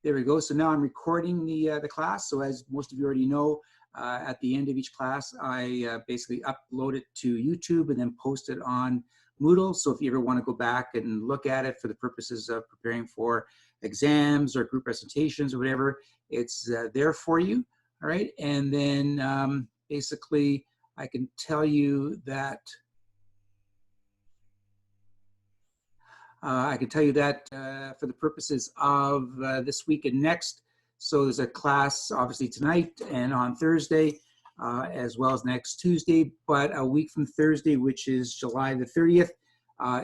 There we go. So now I'm recording the class. So as most of you already know, at the end of each class, I basically upload it to YouTube and then post it on Moodle. So if you ever want to go back and look at it for the purposes of preparing for exams or group presentations or whatever, it's there for you. All right. And then basically, I can tell you that for the purposes of this week and next, so there's a class obviously tonight and on Thursday, as well as next Tuesday, but a week from Thursday, which is July the 30th,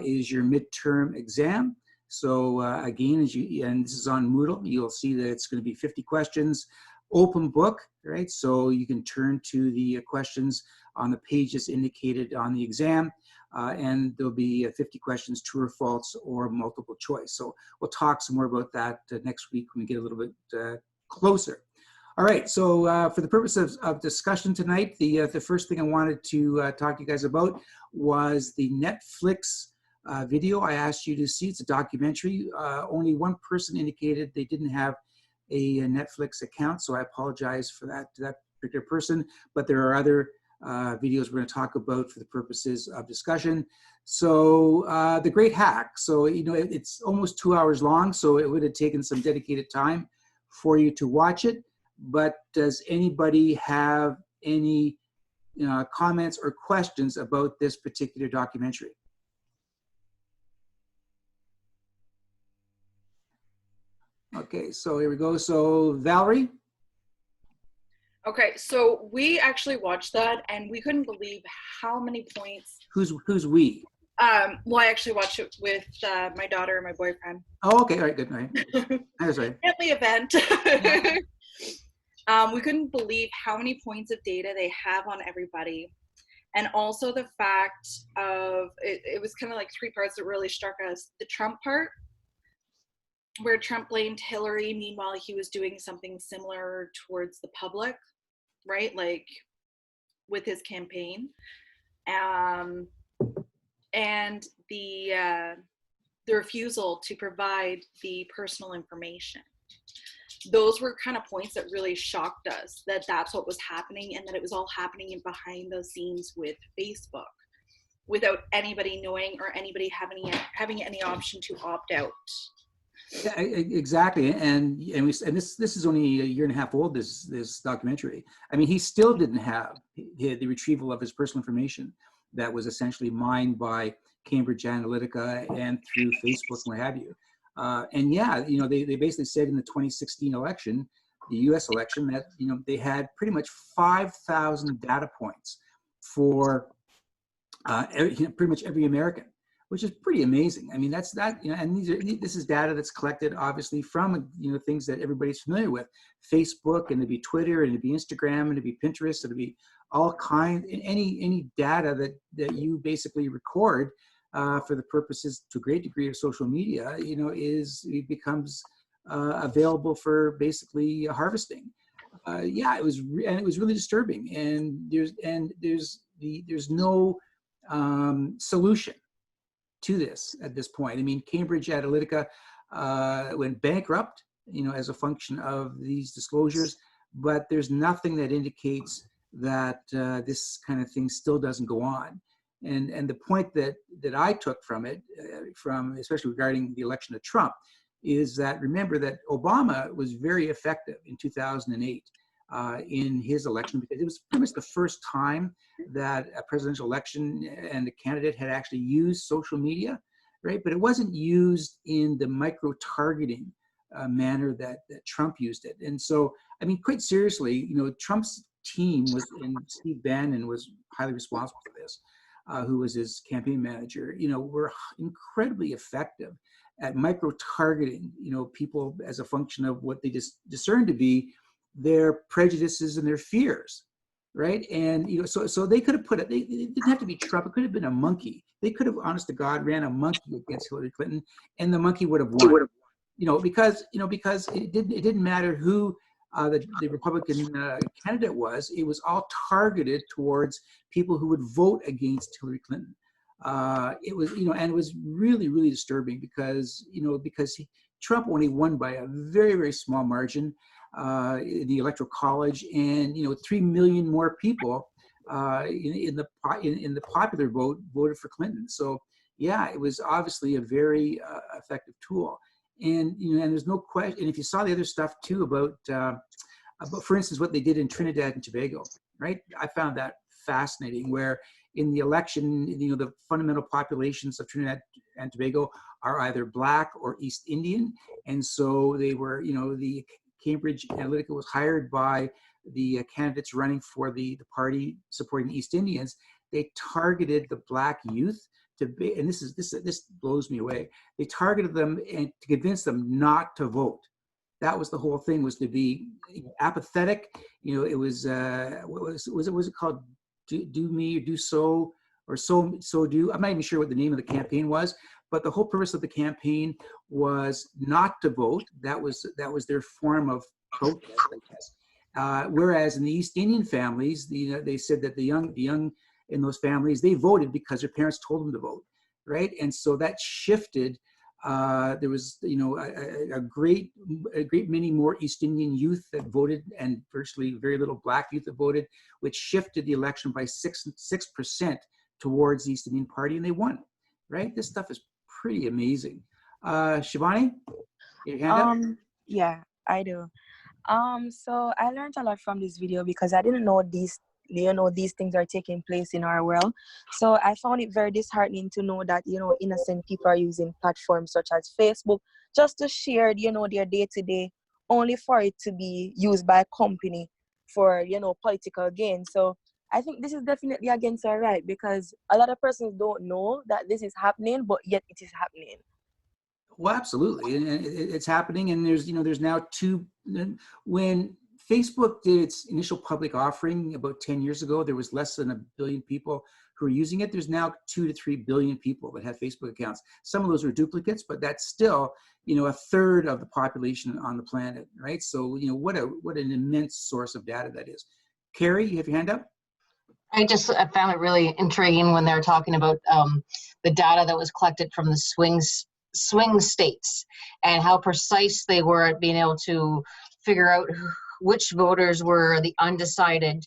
is your midterm exam. So again, and this is on Moodle, you'll see that it's going to be 50 questions, open book, right? So you can turn to the questions on the pages indicated on the exam. And there'll be 50 questions, true or false, or multiple choice. So we'll talk some more about that next week when we get a little bit closer. All right, so for the purpose of discussion tonight, the first thing I wanted to talk to you guys about was the Netflix video I asked you to see. It's a documentary. Only one person indicated they didn't have a Netflix account, so I apologize for that to that particular person, but there are other videos we're going to talk about for the purposes of discussion. So The Great Hack. So, you know, it's almost 2 hours long, so it would have taken some dedicated time for you to watch it. But does anybody have any comments or questions about this particular documentary? Okay, so here we go. So Valerie? Okay, so we actually watched that and we couldn't believe how many points. Who's we? Well, I actually watched it with my daughter and my boyfriend. Oh, okay, all right, good. All right. I'm sorry. Family event. We couldn't believe how many points of data they have on everybody. And also the fact of, it was kind of like three parts that really struck us. The Trump part, where Trump blamed Hillary, meanwhile he was doing something similar towards the public, right? Like with his campaign. And the refusal to provide the personal information. Those were kind of points that really shocked us, that that's what was happening and that it was all happening behind the scenes with Facebook without anybody knowing or anybody having any option to opt out. Yeah, exactly, and this is only a year and a half old. This documentary. I mean, he still didn't have the retrieval of his personal information that was essentially mined by Cambridge Analytica and through Facebook and what have you. And yeah, you know, they basically said in the 2016 election, the U.S. election, that they had pretty much 5,000 data points for pretty much every American, which is pretty amazing. I mean, that's that, and this is data that's collected obviously from, things that everybody's familiar with, Facebook, and it'd be Twitter, and it'd be Instagram, and it'd be Pinterest, it'd be all kinds, any data that you basically record for the purposes, to a great degree, of social media, it becomes available for basically harvesting. Yeah, it was really disturbing, and there's no solution to this at this point. I mean, Cambridge Analytica went bankrupt, as a function of these disclosures, but there's nothing that indicates that this kind of thing still doesn't go on. And the point that I took from it, especially regarding the election of Trump, is that, remember that Obama was very effective in 2008 in his election, because it was pretty much the first time that a presidential election and the candidate had actually used social media, right? But it wasn't used in the micro-targeting manner that Trump used it. And so, I mean, quite seriously, Trump's team and Steve Bannon was highly responsible for this, who was his campaign manager, were incredibly effective at micro-targeting, people as a function of what they just discerned to be their prejudices and their fears, right? And so they could have put it. It didn't have to be Trump. It could have been a monkey. They could have, honest to God, ran a monkey against Hillary Clinton, and the monkey would have won. Because it didn't matter who the Republican candidate was. It was all targeted towards people who would vote against Hillary Clinton. It was, and it was really, really disturbing because Trump only won by a very, very small margin in the Electoral College, and 3 million more people in the popular vote voted for Clinton. So yeah, it was obviously a very effective tool. And and there's no question. And if you saw the other stuff too about, for instance, what they did in Trinidad and Tobago, right? I found that fascinating. Where in the election, the fundamental populations of Trinidad and Tobago are either Black or East Indian, and so they were, the Cambridge Analytica was hired by the candidates running for the party supporting the East Indians. They targeted the Black youth to be, and this blows me away. They targeted them and to convince them not to vote. That was the whole thing, was to be apathetic. It was what was it called? Do me or do so, or so do. I'm not even sure what the name of the campaign was, but the whole purpose of the campaign was not to vote. That was their form of protest, I guess. Whereas in the East Indian families, they said that the young in those families, they voted because their parents told them to vote, right? And so that shifted. There was, a great many more East Indian youth that voted, and virtually very little Black youth that voted, which shifted the election by 6% towards the East Indian Party, and they won, right? This stuff is pretty amazing. Shivani, your hand up? Yeah, I do. So I learned a lot from this video because I didn't know these things are taking place in our world. So I found it very disheartening to know that, innocent people are using platforms such as Facebook just to share, their day-to-day, only for it to be used by a company for, political gain. So I think this is definitely against our right, because a lot of persons don't know that this is happening, but yet it is happening. Well, absolutely, and it's happening. And there's now when Facebook did its initial public offering about 10 years ago, there was less than 1 billion people who are using it. There's now 2 to 3 billion people that have Facebook accounts. Some of those are duplicates, but that's still, a third of the population on the planet, right? So, what an immense source of data that is. Carrie, you have your hand up? I found it really intriguing when they're talking about the data that was collected from the swing states and how precise they were at being able to figure out which voters were the undecided,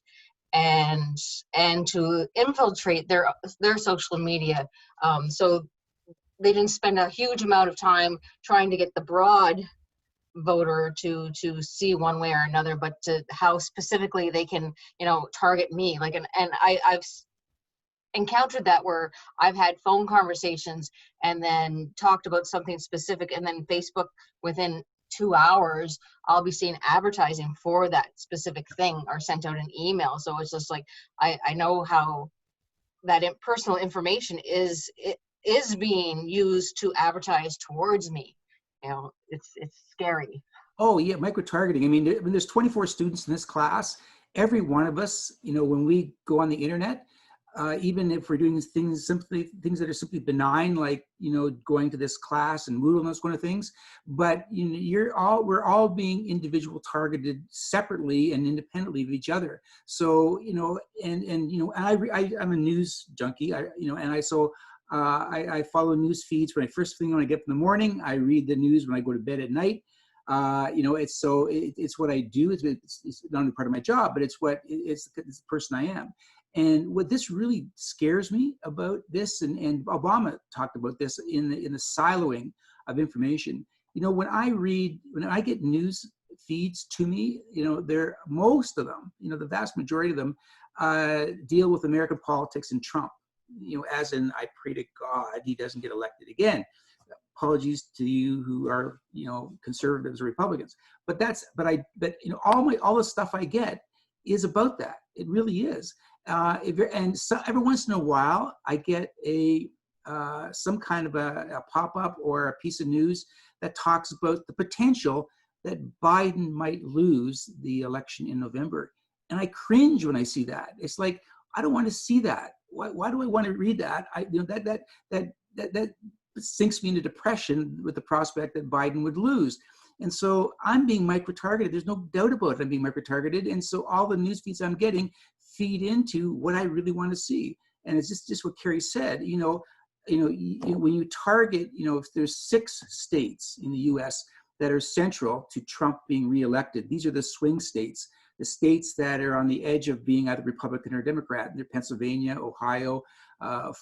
and to infiltrate their social media. So they didn't spend a huge amount of time trying to get the broad voter to see one way or another, but to how specifically they can target me. I've encountered that where I've had phone conversations and then talked about something specific, and then Facebook, within 2 hours, I'll be seeing advertising for that specific thing or sent out an email. So it's just like, I know how that personal information is being used to advertise towards me. It's scary. Oh yeah, micro-targeting. I mean, there's 24 students in this class. Every one of us, when we go on the internet, even if we're doing things that are simply benign, like going to this class and Moodle and those kind of things, but we're all being individual targeted separately and independently of each other. So I'm a news junkie. I follow news feeds when I get up in the morning. I read the news when I go to bed at night. It's what I do. It's not only part of my job, but it's the person I am. And what this really scares me about this, and Obama talked about this in the siloing of information. When I get news feeds to me, most of them, the vast majority of them, deal with American politics and Trump. As in, I pray to God he doesn't get elected again. Apologies to you who are, conservatives or Republicans. But all the stuff I get is about that. It really is. Every once in a while, I get some kind of a pop-up or a piece of news that talks about the potential that Biden might lose the election in November. And I cringe when I see that. It's like, I don't want to see that. Why do I want to read that? That sinks me into depression with the prospect that Biden would lose. And so I'm being micro-targeted. There's no doubt about it. I'm being micro-targeted. And so all the news feeds I'm getting feed into what I really want to see. And it's just what Carrie said, when you target, if there's 6 states in the U.S. that are central to Trump being reelected, these are the swing states, the states that are on the edge of being either Republican or Democrat. They're Pennsylvania, Ohio,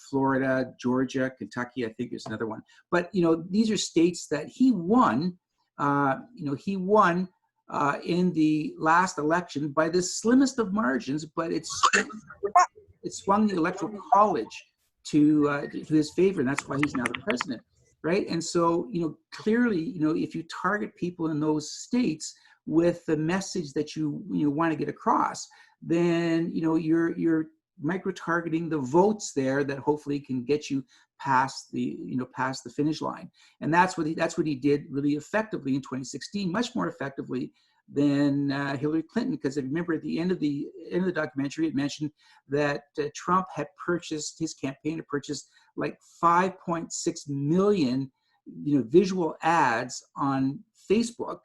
Florida, Georgia, Kentucky, I think there's another one. But, these are states that he won, in the last election by the slimmest of margins, but it swung the Electoral College to his favor, and that's why he's now the president, right? And so, clearly, if you target people in those states with the message that you want to get across, then you're micro-targeting the votes there that hopefully can get you past the finish line. And that's what he did really effectively in 2016, much more effectively than Hillary Clinton, because I remember at the end of the documentary, it mentioned that Trump had his campaign had purchased like 5.6 million, visual ads on Facebook,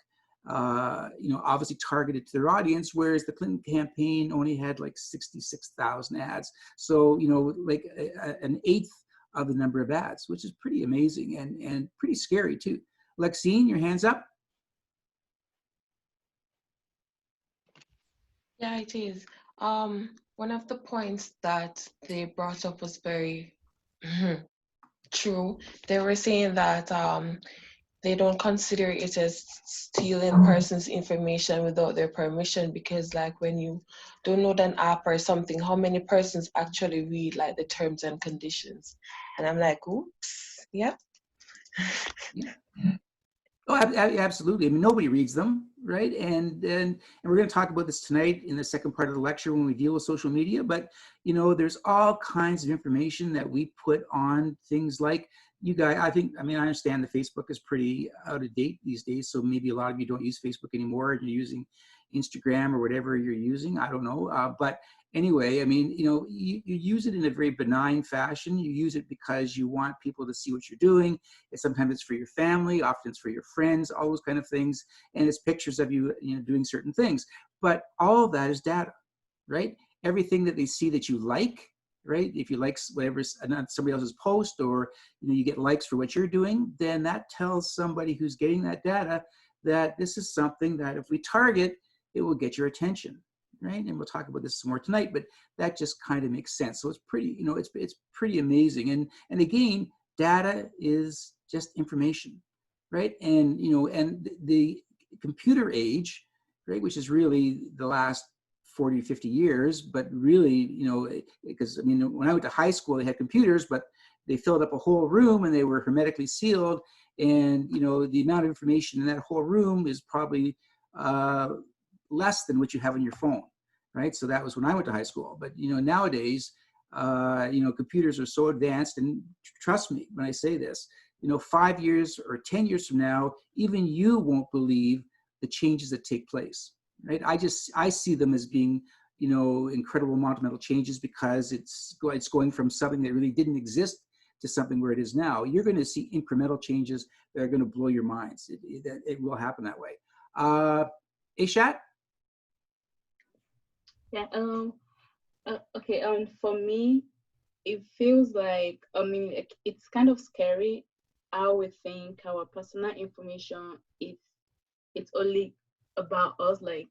obviously targeted to their audience, whereas the Clinton campaign only had like 66,000 ads. So, like an eighth of the number of ads, which is pretty amazing and pretty scary too. Lexine, your hands up. Yeah, it is. One of the points that they brought up was very true. They were saying that they don't consider it as stealing person's information without their permission, because like when you download an app or something, how many persons actually read like the terms and conditions? And I'm like, oops, yep. Yeah. Oh, absolutely. I mean, nobody reads them, right? And we're going to talk about this tonight in the second part of the lecture when we deal with social media. But there's all kinds of information that we put on things like, you guys. I understand that Facebook is pretty out of date these days, so maybe a lot of you don't use Facebook anymore, and you're using Instagram or whatever you're using. I don't know, but anyway, you use it in a very benign fashion. You use it because you want people to see what you're doing. Sometimes it's for your family, often it's for your friends, all those kind of things. And it's pictures of you, doing certain things. But all of that is data, right? Everything that they see that you like, right? If you like whatever somebody else's post, or you get likes for what you're doing, then that tells somebody who's getting that data that this is something that if we target, it will get your attention. Right, and we'll talk about this some more tonight, but that just kind of makes sense. So it's pretty, it's pretty amazing. And again, data is just information, right? And and the computer age, right, which is really the last 40 or 50 years, but really, because when I went to high school, they had computers, but they filled up a whole room and they were hermetically sealed, and the amount of information in that whole room is probably less than what you have on your phone, right? So that was when I went to high school. But nowadays, computers are so advanced, and trust me when I say this, 5 years or 10 years from now, even you won't believe the changes that take place, right? I see them as being, incredible monumental changes, because it's going from something that really didn't exist to something where it is now. You're going to see incremental changes that are going to blow your minds. It will happen that way. Aishat? Yeah. Okay. For me, it feels like, it's kind of scary how we think our personal information, it's only about us, like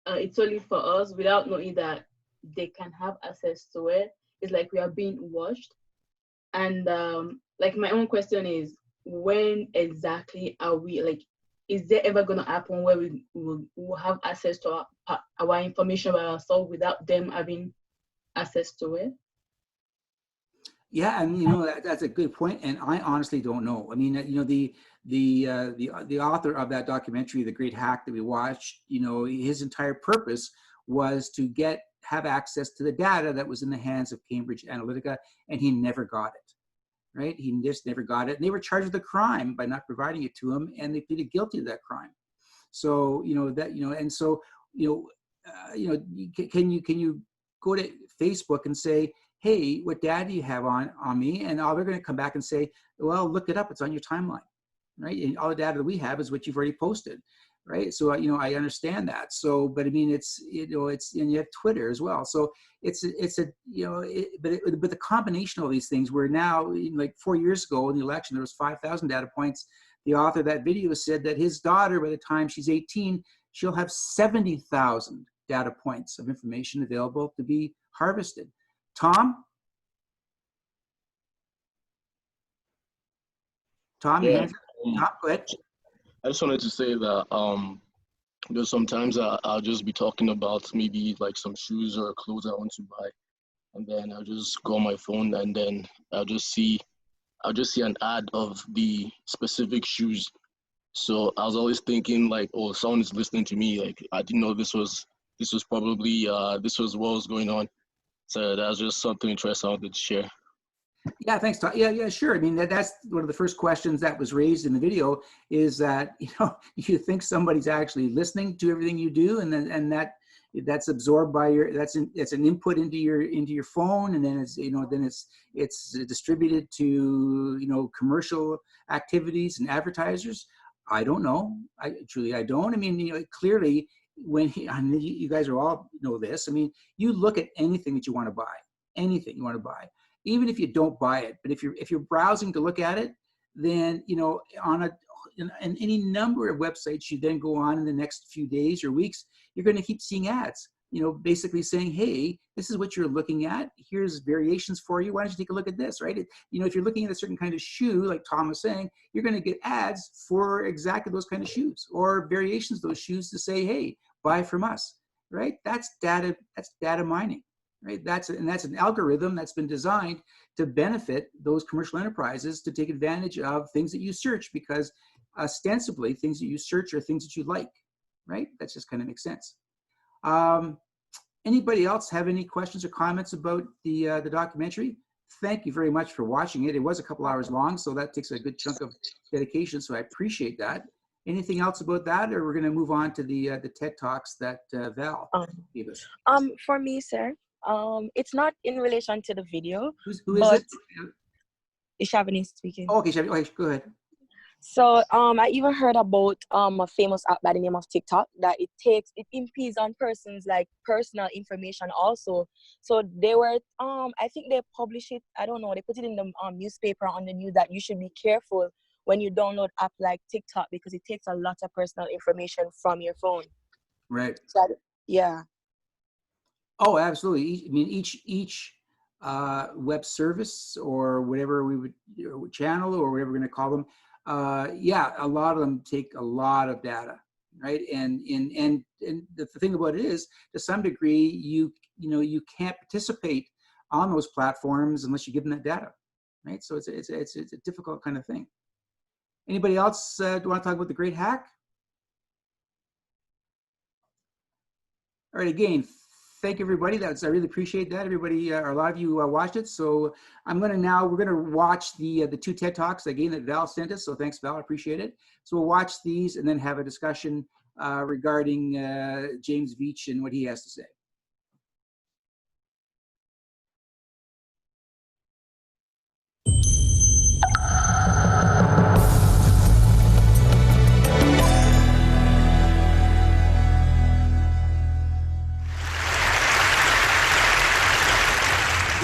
it's only for us, without knowing that they can have access to it. It's like we are being watched. And like my own question is, when exactly are we, like, is there ever going to happen where we will have access to our information by ourselves without them having access to it? Yeah, that's a good point, and I honestly don't know. The author of that documentary, The Great Hack, that we watched, his entire purpose was to have access to the data that was in the hands of Cambridge Analytica, and he never got it. Right? He just never got it. And they were charged with a crime by not providing it to him, and they pleaded guilty to that crime. So, can you go to Facebook and say, hey, what data do you have on me? And they're going to come back and say, well, look it up. It's on your timeline, right? And all the data that we have is what you've already posted. right? So, I understand that. So, but I mean, it's, and you have Twitter as well. So but the combination of all these things, where now, like 4 years ago in the election, there was 5,000 data points. The author of that video said that his daughter, by the time she's 18, she'll have 70,000 data points of information available to be harvested. Tom? Tom, your hands up. Tom, go ahead. I just wanted to say that there's sometimes I'll just be talking about maybe like some shoes or clothes I want to buy, and then I'll just go on my phone, and then I'll just see an ad of the specific shoes. So I was always thinking like, oh, someone is listening to me. Like, I didn't know this was probably this was what was going on. So that was just something interesting I wanted to share. Yeah, thanks, Tom. Yeah, sure. I mean, that's one of the first questions that was raised in the video, is that, you think somebody's actually listening to everything you do, and that's absorbed by it's an input into your phone, and then it's distributed to, commercial activities and advertisers. I don't know. I don't. I mean, clearly, you guys are all know this. I mean, you look at anything that you want to buy, even if you don't buy it. But if you're browsing to look at it, then, on any number of websites you then go on in the next few days or weeks, you're going to keep seeing ads, basically saying, hey, this is what you're looking at. Here's variations for you. Why don't you take a look at this, right? If you're looking at a certain kind of shoe, like Tom was saying, you're going to get ads for exactly those kind of shoes, or variations of those shoes to say, hey, buy from us, right? That's data mining. Right? That's an algorithm that's been designed to benefit those commercial enterprises to take advantage of things that you search, because ostensibly things that you search are things that you like, right? That just kind of makes sense. Anybody else have any questions or comments about the documentary? Thank you very much for watching it. It was a couple hours long, so that takes a good chunk of dedication, so I appreciate that. Anything else about that, or we're going to move on to the TED Talks that Val gave us? For me, sir, it's not in relation to the video. Who is it? Ishavani speaking. Oh, okay, Shabby, okay, go ahead. So I even heard about a famous app by the name of TikTok, that it impedes on persons like personal information also. So they were I think they publish it, I don't know, they put it in the newspaper on the news that you should be careful when you download app like TikTok, because it takes a lot of personal information from your phone. Right. So, yeah. Oh, absolutely. I mean, each web service, or whatever we would, channel, or whatever we're going to call them, a lot of them take a lot of data, right? And the thing about it is, to some degree, you can't participate on those platforms unless you give them that data, right? So it's a difficult kind of thing. Anybody else want to talk about the great hack? All right, again, thank you, everybody. I really appreciate that. Everybody, a lot of you watched it. So we're going to watch the two TED Talks again that Val sent us. So thanks, Val, I appreciate it. So we'll watch these and then have a discussion regarding James Veitch and what he has to say.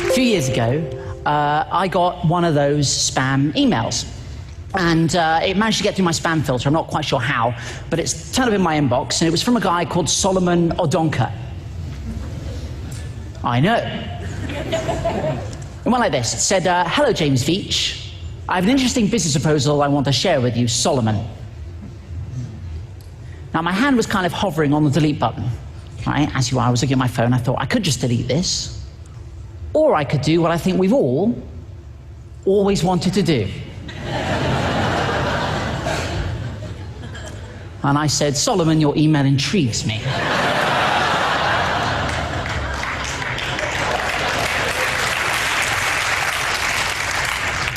A few years ago, I got one of those spam emails, and it managed to get through my spam filter. I'm not quite sure how, but it's turned up in my inbox, and it was from a guy called Solomon Odonka. I know. It went like this. It said, hello, James Veitch. I have an interesting business proposal I want to share with you, Solomon. Now, my hand was kind of hovering on the delete button, right? As you are, I was looking at my phone. I thought, I could just delete this. Or I could do what I think we've all always wanted to do. And I said, Solomon, your email intrigues me.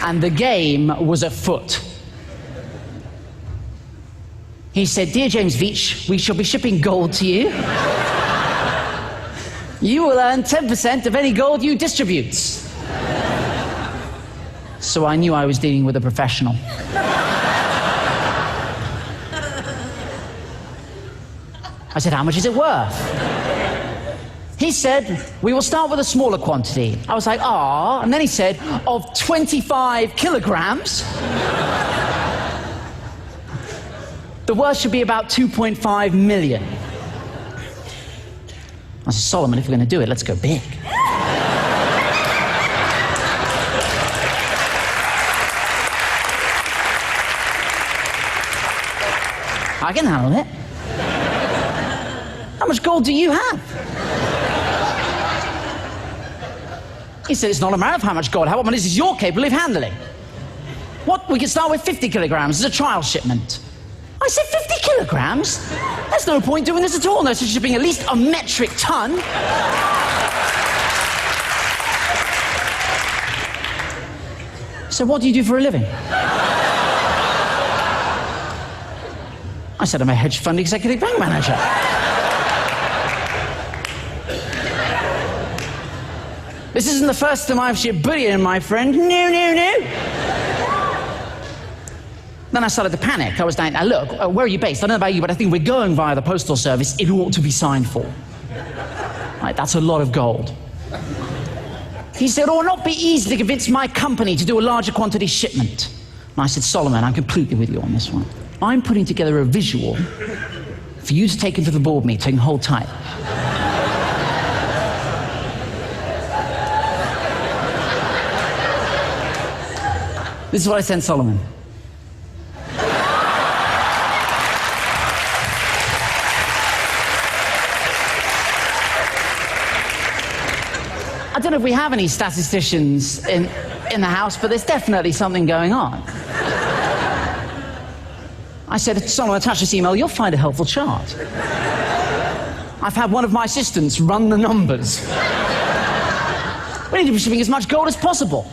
And the game was afoot. He said, Dear James Veitch, we shall be shipping gold to you. You will earn 10% of any gold you distribute. So I knew I was dealing with a professional. I said, how much is it worth? He said, we will start with a smaller quantity. I was like, ah. And then he said, of 25 kilograms, the worth should be about 2.5 million. I said, Solomon, if we're going to do it, let's go big. I can handle it. How much gold do you have? He said, it's not a matter of how much gold. How much is you're capable of handling? What? We can start with 50 kilograms as a trial shipment. I said, 50 kilograms? There's no point doing this at all unless you're shipping at least a metric ton. So what do you do for a living? I said, I'm a hedge fund executive bank manager. This isn't the first time I've shipped bullion, my friend. No. Then I started to panic. I was like, now look, where are you based? I don't know about you, but I think we're going via the postal service. It ought to be signed for. Right, that's a lot of gold. He said, oh, it'll not be easy to convince my company to do a larger quantity shipment. And I said, Solomon, I'm completely with you on this one. I'm putting together a visual for you to take into the board meeting. Hold tight. This is what I sent Solomon. I don't know if we have any statisticians in the house, but there's definitely something going on. I said, Solomon, attach this email, you'll find a helpful chart. I've had one of my assistants run the numbers. We need to be shipping as much gold as possible.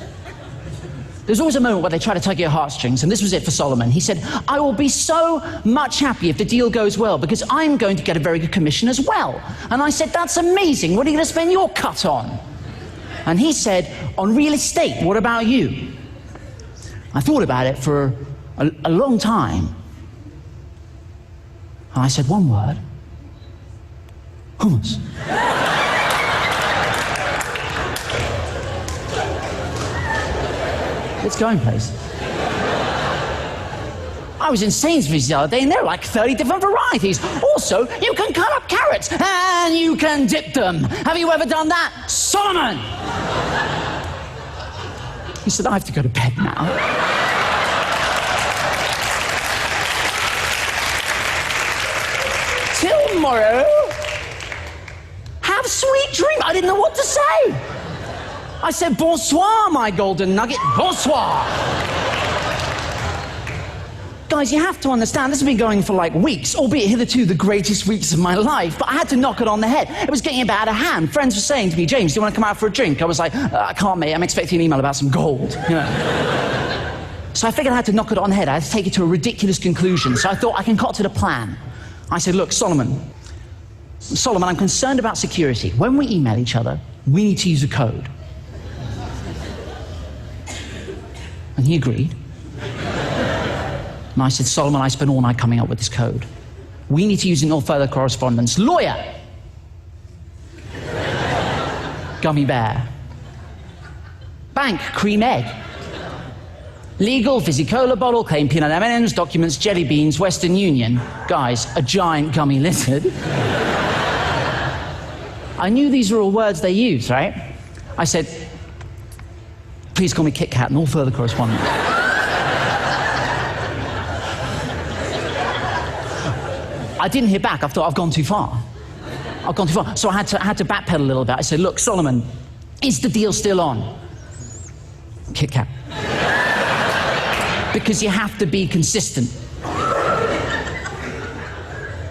There's always a moment where they try to tug your heartstrings, and this was it for Solomon. He said, I will be so much happy if the deal goes well, because I'm going to get a very good commission as well. And I said, that's amazing. What are you going to spend your cut on? And he said, on real estate, what about you? I thought about it for a long time. And I said one word: hummus. It's going places. I was in Sainsbury's the other day, and there are like 30 different varieties. Also, you can cut up carrots, and you can dip them. Have you ever done that? Solomon! He said, I have to go to bed now. Till tomorrow. Have sweet dreams. I didn't know what to say. I said, bonsoir, my golden nugget. Bonsoir. Guys, you have to understand, this has been going for like weeks, albeit hitherto the greatest weeks of my life, but I had to knock it on the head. It was getting a bit out of hand. Friends were saying to me, James, do you want to come out for a drink? I was like, I can't, mate. I'm expecting an email about some gold. You know? So I figured I had to knock it on the head. I had to take it to a ridiculous conclusion. So I thought I concocted a plan. I said, look, Solomon, I'm concerned about security. When we email each other, we need to use a code. And he agreed. And I said, Solomon, I spent all night coming up with this code. We need to use it in all further correspondence. Lawyer. Gummy bear. Bank, cream egg. Legal, fizzy cola bottle, claim peanut M&Ms, documents, jelly beans, Western Union. Guys, a giant gummy lizard. I knew these were all words they use, right? I said, please call me Kit Kat in all further correspondence. I didn't hear back. I thought, I've gone too far. I've gone too far. So I had to backpedal a little bit. I said, look, Solomon, is the deal still on? Kit Kat. Because you have to be consistent.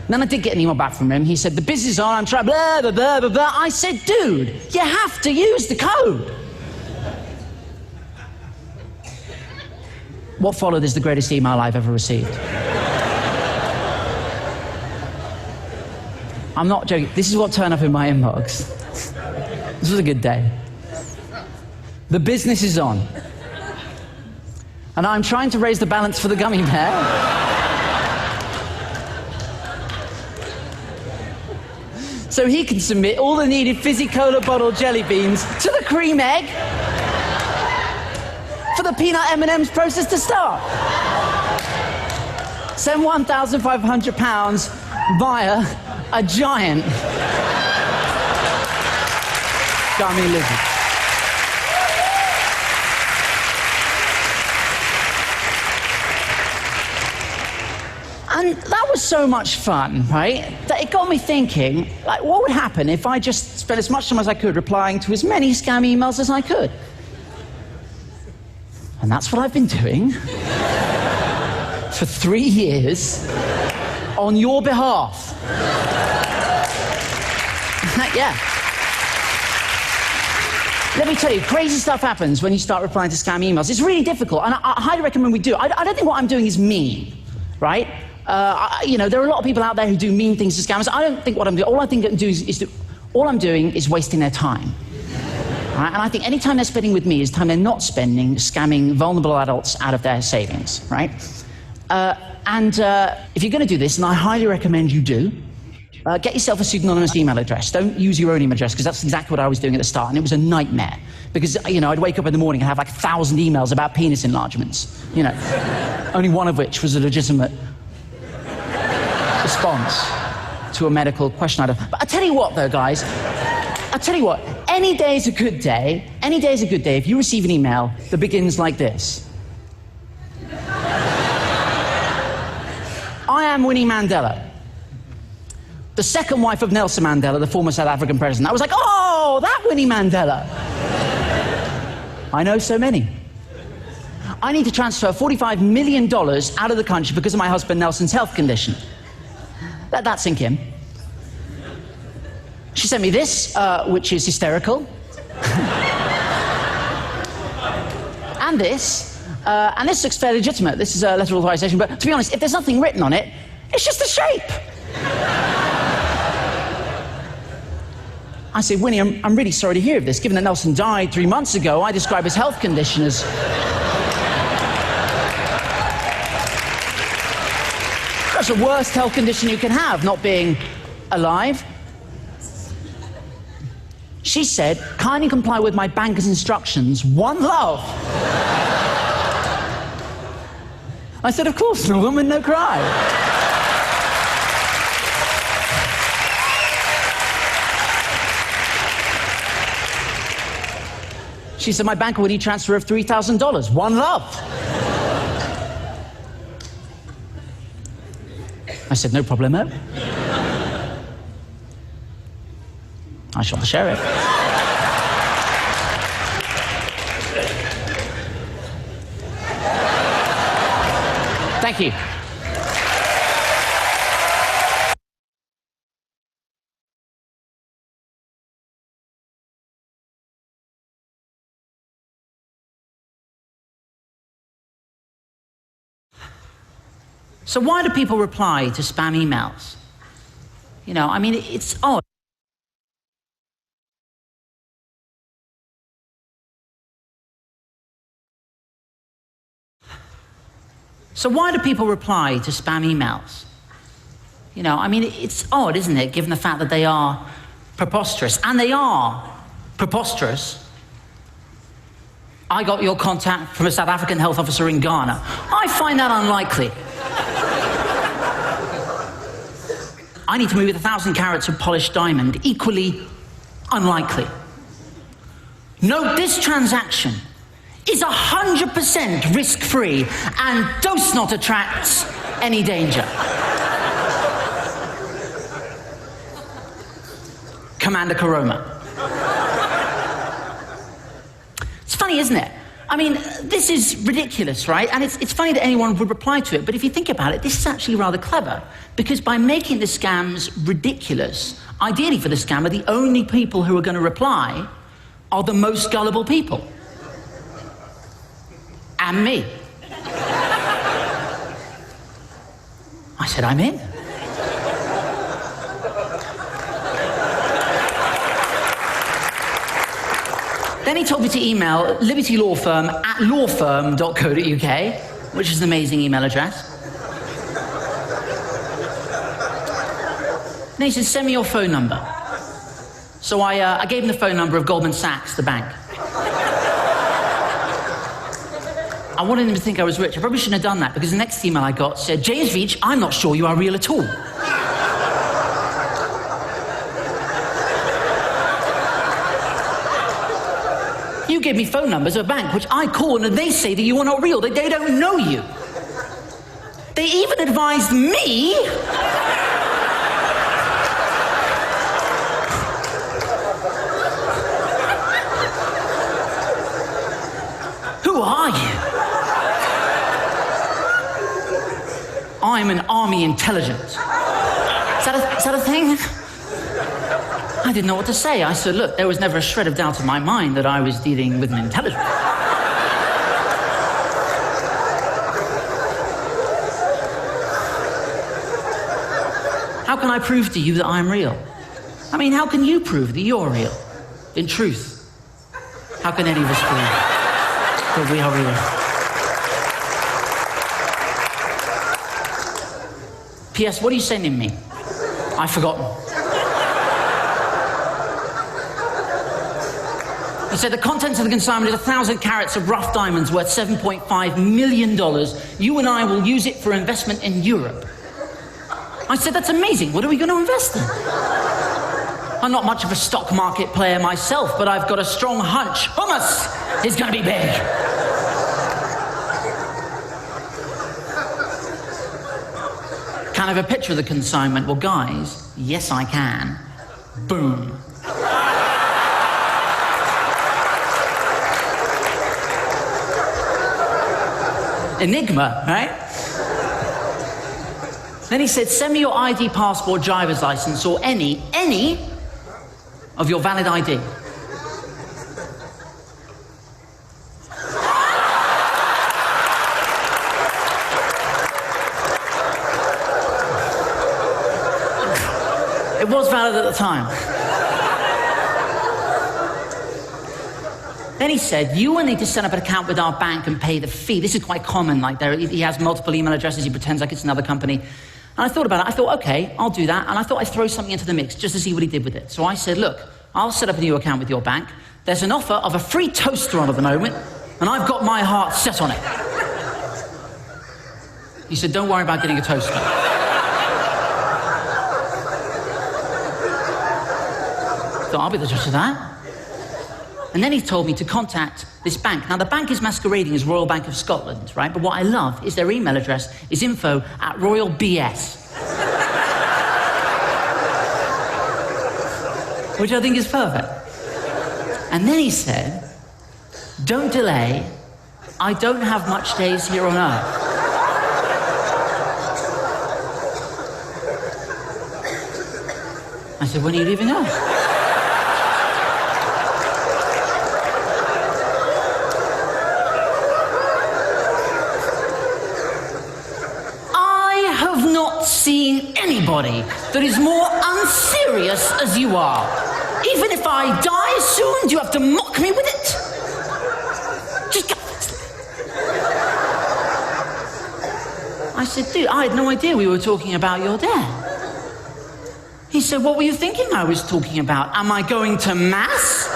Then I did get an email back from him. He said, the business is on, I'm trying, blah, blah, blah, blah, blah. I said, dude, you have to use the code. What followed is the greatest email I've ever received. I'm not joking. This is what turned up in my inbox. This was a good day. The business is on. And I'm trying to raise the balance for the gummy bear. so he can submit all the needed fizzy cola bottle jelly beans to the cream egg for the peanut M&M's process to start. Send £1,500 via a giant gummy lizard. And that was so much fun, right? That it got me thinking, like, what would happen if I just spent as much time as I could replying to as many scam emails as I could? And that's what I've been doing for 3 years on your behalf. Yeah. Let me tell you, crazy stuff happens when you start replying to scam emails. It's really difficult, and I highly recommend we do. I don't think what I'm doing is mean, right? You know, there are a lot of people out there who do mean things to scammers. I don't think what I'm doing. All I think I'm doing all I'm doing is wasting their time. Right? And I think any time they're spending with me is time they're not spending scamming vulnerable adults out of their savings, right? If you're going to do this, and I highly recommend you do, get yourself a pseudonymous email address. Don't use your own email address, because that's exactly what I was doing at the start, and it was a nightmare. Because, you know, I'd wake up in the morning and have like 1,000 emails about penis enlargements, you know, only one of which was a legitimate response to a medical question item. But I tell you what, though, guys, I tell you what, any day is a good day. Any day is a good day if you receive an email that begins like this. I am Winnie Mandela, the second wife of Nelson Mandela, the former South African president. I was like, oh, that Winnie Mandela. I know so many. I need to transfer $45 million out of the country because of my husband Nelson's health condition. Let that sink in. She sent me this, which is hysterical. And this looks fairly legitimate. This is a letter of authorization, but to be honest, if there's nothing written on it, it's just a shape. I said, Winnie, I'm really sorry to hear of this. Given that Nelson died 3 months ago, I describe his health condition as... That's the worst health condition you can have, not being alive. She said, kindly comply with my banker's instructions. One love. I said, of course, no woman, no cry. She said, my banker would need transfer of $3,000. One love. I said, no problemo. I shot the sheriff. Thank you. So why do people reply to spam emails? You know, I mean, it's odd. So why do people reply to spam emails? You know, I mean, it's odd, isn't it, given the fact that they are preposterous. And they are preposterous. I got your contact from a South African health officer in Ghana. I find that unlikely. I need to move with 1,000 carats of polished diamond. Equally unlikely. Note, this transaction is 100% risk-free and does not attract any danger. Commander Karoma. It's funny, isn't it? I mean, this is ridiculous, right? And it's funny that anyone would reply to it, but if you think about it, this is actually rather clever, because by making the scams ridiculous, ideally for the scammer, the only people who are going to reply are the most gullible people. And me. I said, I'm in. Then he told me to email Liberty Law Firm at lawfirm.co.uk, which is an amazing email address. Then he said, send me your phone number. So I gave him the phone number of Goldman Sachs, the bank. I wanted him to think I was rich. I probably shouldn't have done that, because the next email I got said, James Veitch, I'm not sure you are real at all. You gave me phone numbers of a bank, which I call, and they say that you are not real, that they don't know you. They even advised me Who are you? I'm an army intelligence. Is that a thing? I didn't know what to say. I said, look, there was never a shred of doubt in my mind that I was dealing with an intelligence. How can I prove to you that I'm real? I mean, how can you prove that you're real? In truth, how can any of us prove that we are real? P.S. What are you sending me? I've forgotten. He said the contents of the consignment is 1,000 carats of rough diamonds worth $7.5 million. You and I will use it for investment in Europe. I said, that's amazing. What are we going to invest in? I'm not much of a stock market player myself, but I've got a strong hunch. Hummus is going to be big. Can I have a picture of the consignment? Well, guys, yes, I can. Boom. Enigma, right? Then he said, send me your ID, passport, driver's license, or any of your valid ID. It was valid at the time. Then he said, you will need to set up an account with our bank and pay the fee. This is quite common, like he has multiple email addresses, he pretends like it's another company. And I thought about it, I thought, okay, I'll do that. And I thought I'd throw something into the mix just to see what he did with it. So I said, look, I'll set up a new account with your bank. There's an offer of a free toaster on at the moment, and I've got my heart set on it. He said, don't worry about getting a toaster. So I'll be the judge of that. And then he told me to contact this bank. Now, the bank is masquerading as Royal Bank of Scotland, right? But what I love is their email address is info@royalbs. Which I think is perfect. And then he said, don't delay. I don't have much days here on Earth. I said, when are you leaving Earth? Seen anybody that is more unserious as you are. Even if I die soon, do you have to mock me with it? Just go. I said, dude, I had no idea we were talking about your dad. He said, what were you thinking I was talking about? Am I going to mass?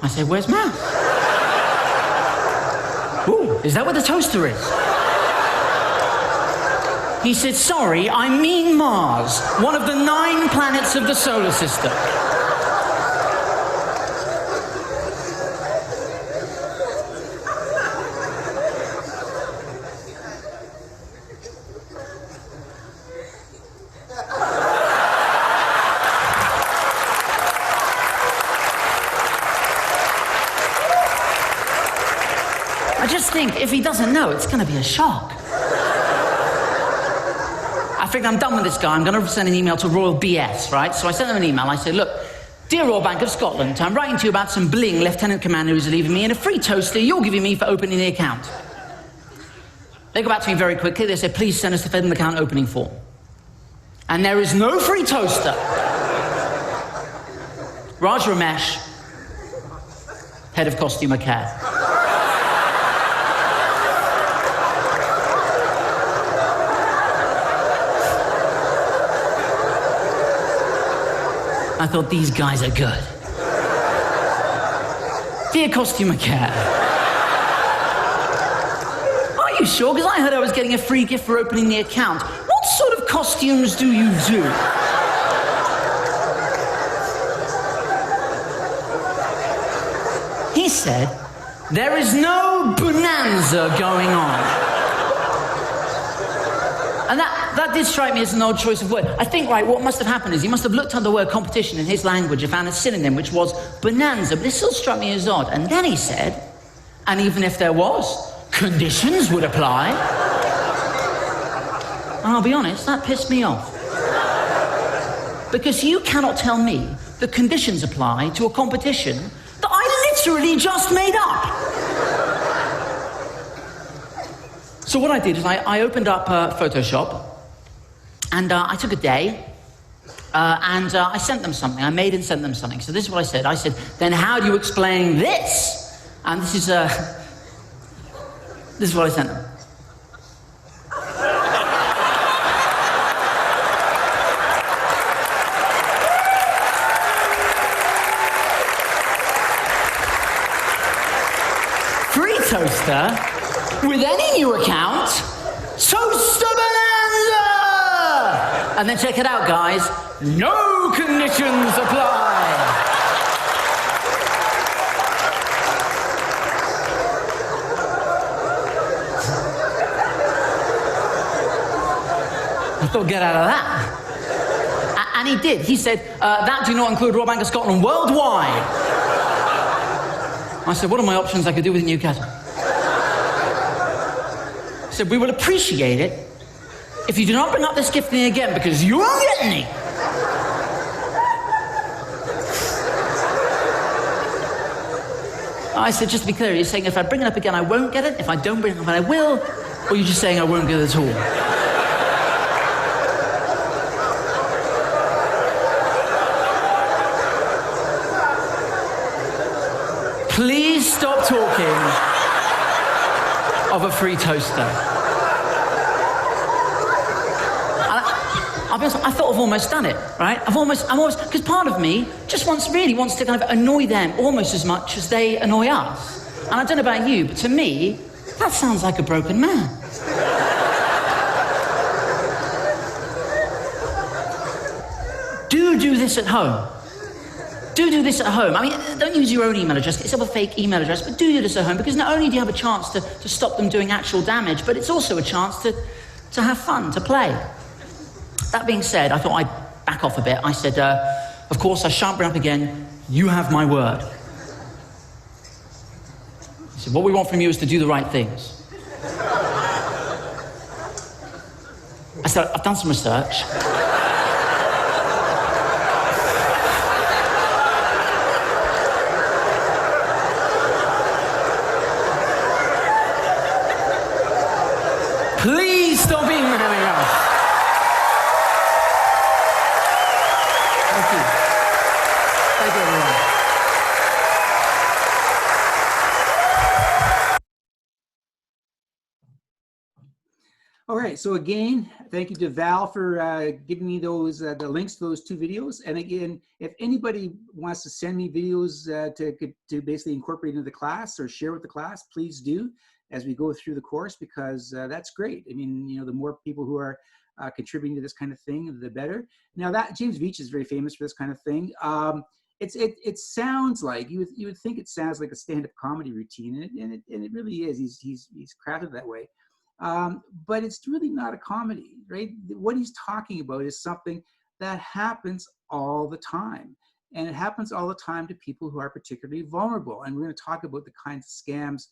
I said, where's Matt? Ooh, is that what the toaster is? He said, sorry, I mean Mars, one of the 9 planets of the solar system. I just think if he doesn't know, it's going to be a shock. I figured I'm done with this guy. I'm going to send an email to Royal BS, right? So I sent them an email. I said, look, dear Royal Bank of Scotland, I'm writing to you about some bling Lieutenant Commander who's leaving me and a free toaster you're giving me for opening the account. They go back to me very quickly. They said, please send us the Federal account opening form. And there is no free toaster. Raj Ramesh, head of customer care. I thought, these guys are good. Dear Costumer Care, are you sure? Because I heard I was getting a free gift for opening the account. What sort of costumes do you do? He said, there is no bonanza going on. And that did strike me as an odd choice of word. I think, right, what must have happened is he must have looked at the word competition in his language and found a synonym, which was bonanza, but it still struck me as odd. And then he said, and even if there was, conditions would apply. And I'll be honest, that pissed me off. Because you cannot tell me that conditions apply to a competition that I literally just made up. So what I did is I opened up Photoshop, and I took a day, and I sent them something. I made and sent them something. So this is what I said. I said, then how do you explain this? And this is what I sent them. Free toaster with any new account, Toaster Bonanza! And then check it out, guys. No conditions apply. I thought, get out of that. And he did. He said, that do not include Royal Bank of Scotland worldwide. I said, what are my options I could do with Newcastle? He said, we will appreciate it if you do not bring up this gift thing again, because you won't get any. I said, just to be clear, you're saying if I bring it up again, I won't get it? If I don't bring it up, I will? Or you're just saying I won't get it at all? Please stop talking of a free toaster. I'll be honest, I thought I've almost done it, right? I'm almost, because part of me just wants to kind of annoy them almost as much as they annoy us. And I don't know about you, but to me, that sounds like a broken man. Do this at home. Do this at home. I mean, don't use your own email address. Get yourself a fake email address, but do this at home, because not only do you have a chance to stop them doing actual damage, but it's also a chance to have fun, to play. That being said, I thought I'd back off a bit. I said, of course, I shan't bring up again. You have my word. He said, what we want from you is to do the right things. I said, I've done some research. Please stop emailing us. Thank you. Thank you, everyone. All right. So again, thank you to Val for giving me those the links to those two videos. And again, if anybody wants to send me videos to basically incorporate into the class or share with the class, please do, as we go through the course, because that's great. I mean, you know, the more people who are contributing to this kind of thing, the better. Now that James Veitch is very famous for this kind of thing. It sounds like you would think it sounds like a stand-up comedy routine, and it really is. He's crafted that way, but it's really not a comedy, right? What he's talking about is something that happens all the time. And it happens all the time to people who are particularly vulnerable. And we're going to talk about the kinds of scams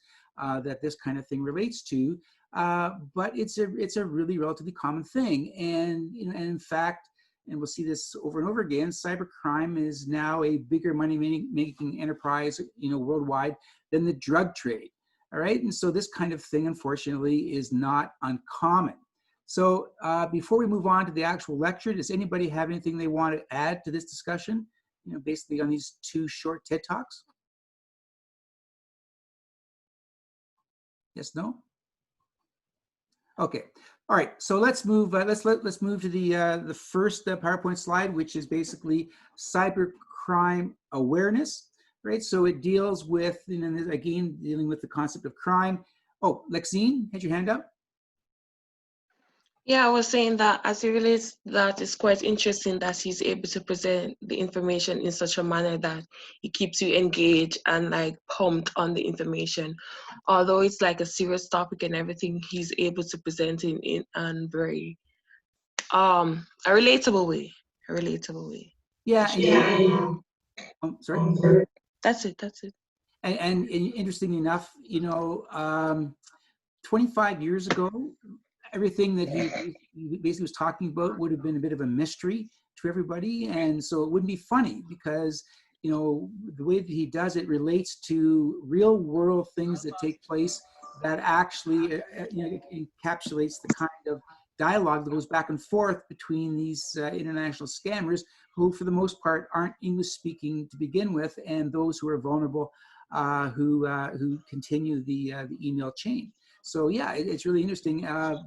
that this kind of thing relates to. But it's a really relatively common thing. And, you know, and in fact, and we'll see this over and over again, cybercrime is now a bigger money-making enterprise, you know, worldwide than the drug trade. All right. And so this kind of thing, unfortunately, is not uncommon. So before we move on to the actual lecture, does anybody have anything they want to add to this discussion? You know, basically on these two short TED Talks? Yes, no? Okay, All right, so let's move. Let's move to the first PowerPoint slide, which is basically cybercrime awareness. Right, so it deals with, you know, again, dealing with the concept of crime. Oh, Lexine, had your hand up. Yeah, I was saying that as it relates, that it's quite interesting that he's able to present the information in such a manner that it keeps you engaged and like pumped on the information. Although it's like a serious topic and everything, he's able to present it in and very a relatable way. A relatable way. Yeah, and sorry. That's it. That's it. And interestingly enough, you know, 25 years ago, everything that he basically was talking about would have been a bit of a mystery to everybody. And so it wouldn't be funny because, you know, the way that he does it relates to real world things that take place that actually you know, encapsulates the kind of dialogue that goes back and forth between these international scammers who, for the most part, aren't English speaking to begin with, and those who are vulnerable who continue the email chain. So yeah, it's really interesting.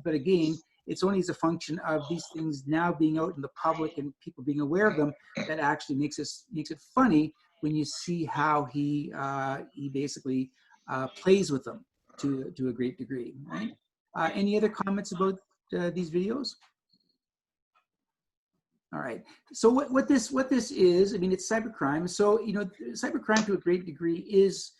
But again, it's only as a function of these things now being out in the public and people being aware of them that actually makes it funny when you see how he basically plays with them to a great degree. Right? Any other comments about these videos? All right. So what this is, I mean, it's cybercrime. So, you know, cybercrime to a great degree is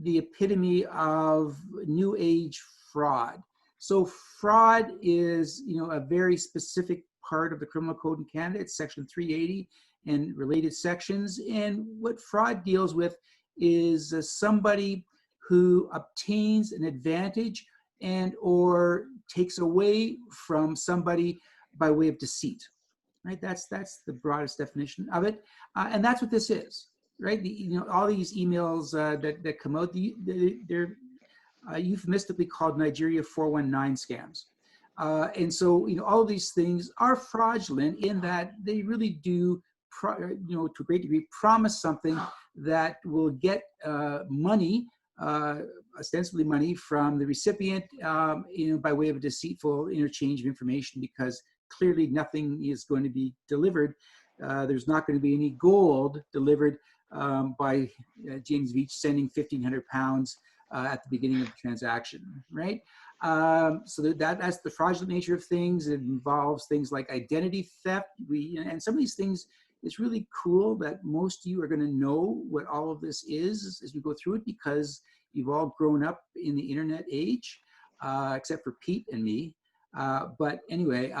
the epitome of new age fraud. So fraud is, you know, a very specific part of the criminal code in Canada. It's section 380 and related sections. And what fraud deals with is somebody who obtains an advantage and or takes away from somebody by way of deceit. Right, that's the broadest definition of it, and that's what this is, right? You know, all these emails that come out, they're euphemistically called Nigeria 419 scams, and so, you know, all of these things are fraudulent in that they really do, you know, to a great degree, promise something that will get money, ostensibly money, from the recipient, you know, by way of a deceitful interchange of information, because clearly nothing is going to be delivered. There's not going to be any gold delivered by James Veitch sending £1,500 at the beginning of the transaction, right? So that's the fraudulent nature of things. It involves things like identity theft. And some of these things, it's really cool that most of you are going to know what all of this is as we go through it, because you've all grown up in the internet age, except for Pete and me. But anyway,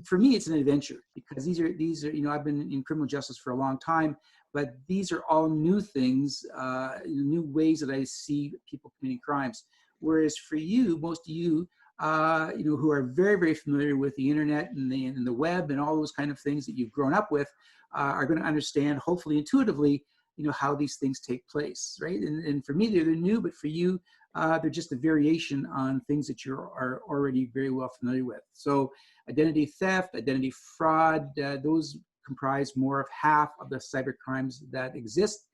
for me, it's an adventure, because these are, you know, I've been in criminal justice for a long time, but these are all new things, new ways that I see people committing crimes. Whereas for you, most of you, you know, who are very, very familiar with the internet and the web and all those kind of things that you've grown up with, are going to understand, hopefully intuitively, you know, how these things take place, right? And for me, they're new, but for you, they're just a variation on things that you are already very well familiar with. So identity theft, identity fraud, those comprise more of half of the cyber crimes that exist.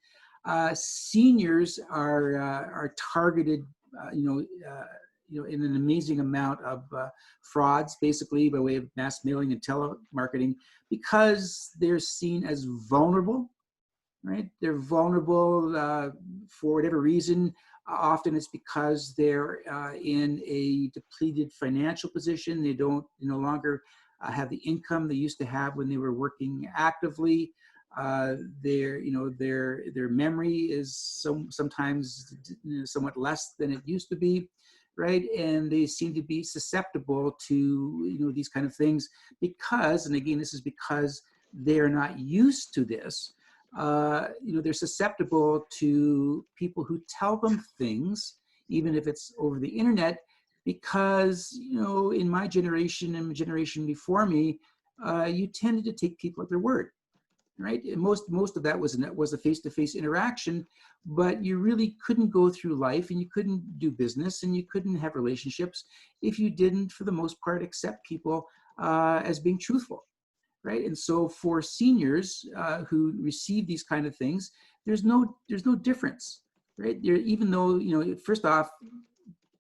Seniors are targeted, you know, in an amazing amount of frauds, basically by way of mass mailing and telemarketing, because they're seen as vulnerable, right? They're vulnerable for whatever reason. Often it's because they're in a depleted financial position. They no longer have the income they used to have when they were working actively. Their memory is sometimes somewhat less than it used to be, right? And they seem to be susceptible to, you know, these kind of things because, and again, this is because they're not used to this. You know, they're susceptible to people who tell them things, even if it's over the internet, because, you know, in my generation and the generation before me, you tended to take people at their word, right? And most of that was a face-to-face interaction, but you really couldn't go through life, and you couldn't do business, and you couldn't have relationships if you didn't, for the most part, accept people as being truthful. Right, and so for seniors who receive these kind of things, there's no difference, right? Even though, you know, first off,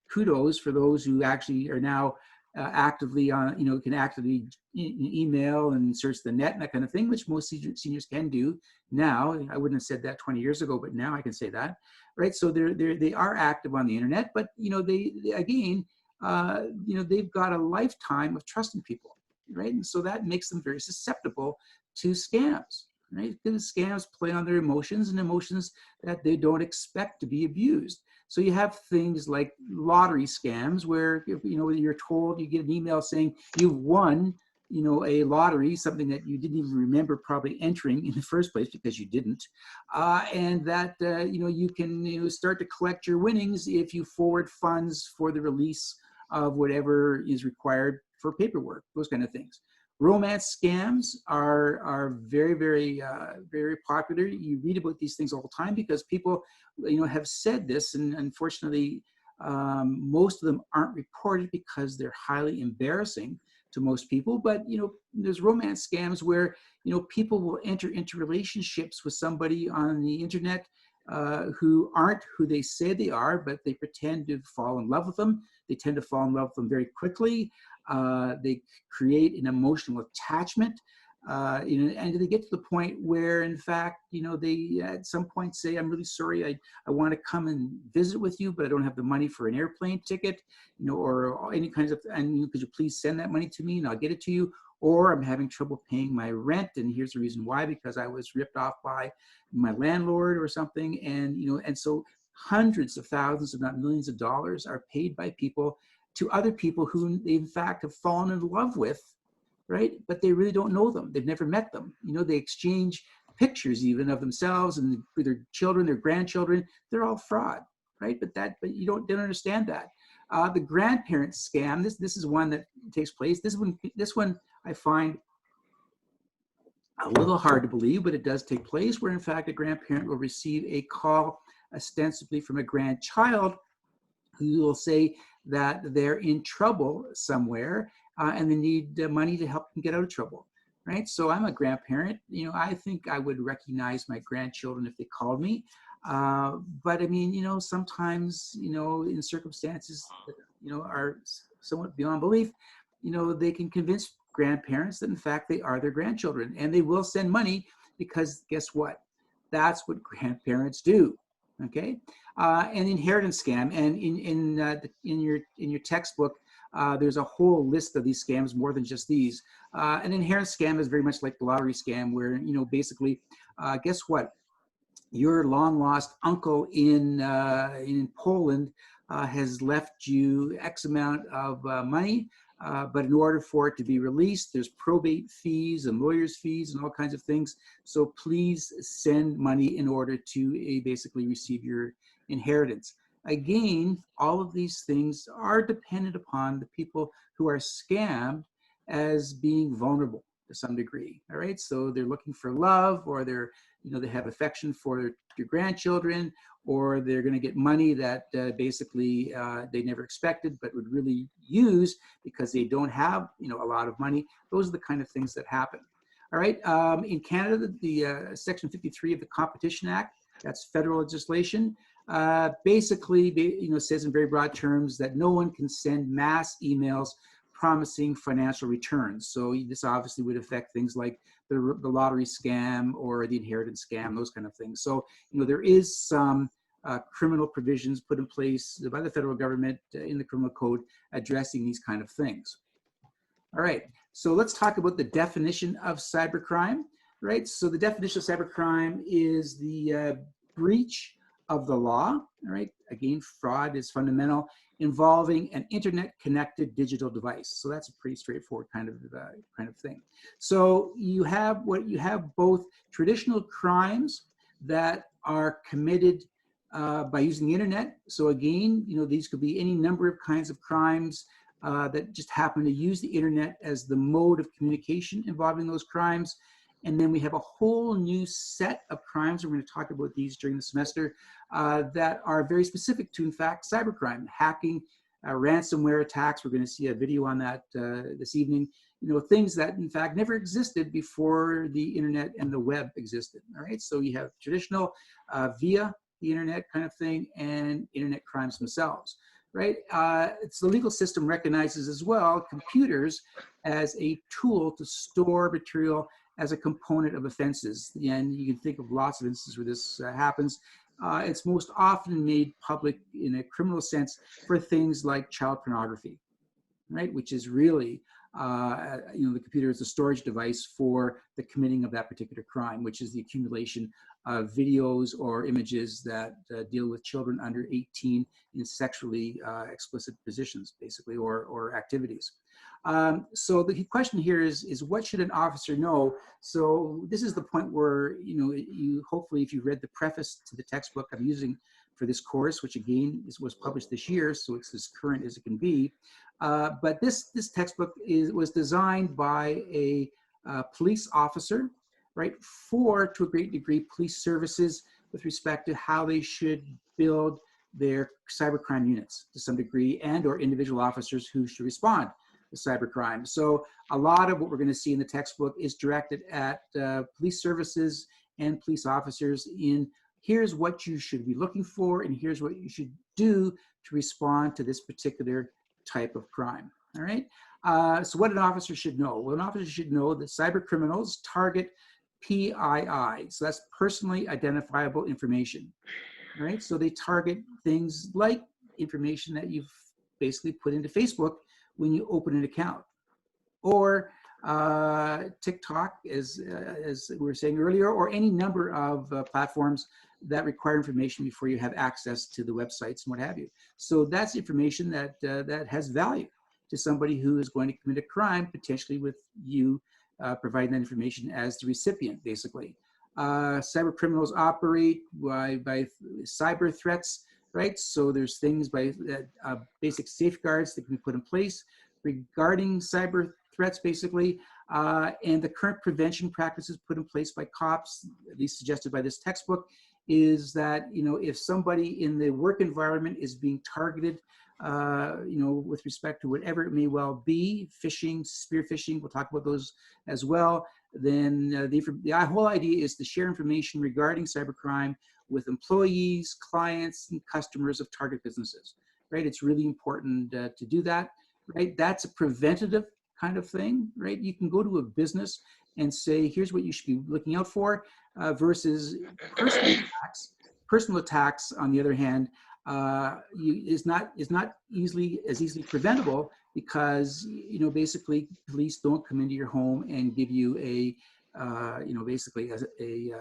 kudos for those who actually are now actively on, can actively email and search the net and that kind of thing, which most seniors can do now. I wouldn't have said that 20 years ago, but now I can say that, right? So they are active on the internet, but they again, they've got a lifetime of trusting people, right? And so that makes them very susceptible to scams, right? Because scams play on their emotions, and emotions that they don't expect to be abused. So you have things like lottery scams where, you're told, you get an email saying you've won, a lottery, something that you didn't even remember probably entering in the first place because you didn't. And that, you can start to collect your winnings if you forward funds for the release of whatever is required for paperwork, those kind of things. Romance scams are very, very, very popular. You read about these things all the time because people, have said this, and unfortunately, most of them aren't reported because they're highly embarrassing to most people. But there's romance scams where people will enter into relationships with somebody on the internet who aren't who they say they are, but they pretend to fall in love with them. They tend to fall in love with them very quickly. They create an emotional attachment, and they get to the point where, in fact, they at some point say, "I'm really sorry, I want to come and visit with you, but I don't have the money for an airplane ticket, or any kinds of, and could you please send that money to me and I'll get it to you? Or I'm having trouble paying my rent, and here's the reason why, because I was ripped off by my landlord or something." And and so hundreds of thousands, if not millions of dollars are paid by people to other people who they in fact have fallen in love with, right? But they really don't know them. They've never met them. They exchange pictures even of themselves and their children, their grandchildren. They're all fraud, right? But you don't understand that. The grandparent scam. This is one that takes place. This one I find a little hard to believe, but it does take place, where in fact a grandparent will receive a call ostensibly from a grandchild who will say that they're in trouble somewhere and they need money to help them get out of trouble, right? So I'm a grandparent. I think I would recognize my grandchildren if they called me. But I mean, sometimes, in circumstances that, are somewhat beyond belief, they can convince grandparents that in fact they are their grandchildren, and they will send money because guess what? That's what grandparents do. Okay, an inheritance scam, and in your textbook, there's a whole list of these scams, more than just these. An inheritance scam is very much like the lottery scam, where basically, guess what? Your long lost uncle in Poland has left you X amount of money. But in order for it to be released, there's probate fees and lawyers' fees and all kinds of things. So please send money in order to basically receive your inheritance. Again, all of these things are dependent upon the people who are scammed as being vulnerable to some degree. All right, so they're looking for love, or they have affection for your grandchildren, or they're going to get money that basically they never expected but would really use because they don't have a lot of money. Those are the kind of things that happen. All right, in Canada, the Section 53 of the Competition Act, that's federal legislation, basically says in very broad terms that no one can send mass emails promising financial returns. So this obviously would affect things like the lottery scam or the inheritance scam, those kind of things. So, there is some criminal provisions put in place by the federal government in the criminal code addressing these kind of things. All right, so let's talk about the definition of cybercrime, right? So the definition of cybercrime is the breach of the law, all right? Again, fraud is fundamental, involving an internet-connected digital device. So that's a pretty straightforward kind of thing. So you have both traditional crimes that are committed by using the internet. So again, these could be any number of kinds of crimes that just happen to use the internet as the mode of communication involving those crimes. And then we have a whole new set of crimes, we're going to talk about these during the semester, that are very specific to, in fact, cybercrime, hacking, ransomware attacks. We're going to see a video on that this evening. Things that, in fact, never existed before the internet and the web existed. All right, so you have traditional via the internet kind of thing and internet crimes themselves. right? So the legal system recognizes as well computers as a tool to store material as a component of offenses. And you can think of lots of instances where this happens. It's most often made public in a criminal sense for things like child pornography, right? Which is really, the computer is a storage device for the committing of that particular crime, which is the accumulation of videos or images that deal with children under 18 in sexually explicit positions, basically, or activities. So the question here is what should an officer know? So this is the point where, you hopefully, if you read the preface to the textbook I'm using for this course, which again was published this year, so it's as current as it can be. But this textbook was designed by a police officer, right, to a great degree, police services with respect to how they should build their cybercrime units to some degree, and or individual officers who should respond to cybercrime. So a lot of what we're going to see in the textbook is directed at police services and police officers in here's what you should be looking for and here's what you should do to respond to this particular type of crime. All right. So what an officer should know? Well, an officer should know that cyber criminals target PII. So that's personally identifiable information. All right. So they target things like information that you've basically put into Facebook when you open an account, or TikTok, as we were saying earlier, or any number of platforms that require information before you have access to the websites and what have you. So that's information that that has value to somebody who is going to commit a crime, potentially with you providing that information as the recipient, basically. Cyber criminals operate by cyber threats, right? So there's things basic safeguards that can be put in place regarding cyber threats, basically, and the current prevention practices put in place by cops, at least suggested by this textbook, is that, if somebody in the work environment is being targeted, with respect to whatever it may well be, phishing, spear phishing, we'll talk about those as well, then the whole idea is to share information regarding cybercrime with employees, clients, and customers of target businesses, right? It's really important to do that, right? That's a preventative kind of thing, right? You can go to a business and say, here's what you should be looking out for, versus personal attacks. Personal attacks, on the other hand, is not easily preventable because, basically police don't come into your home and give you basically a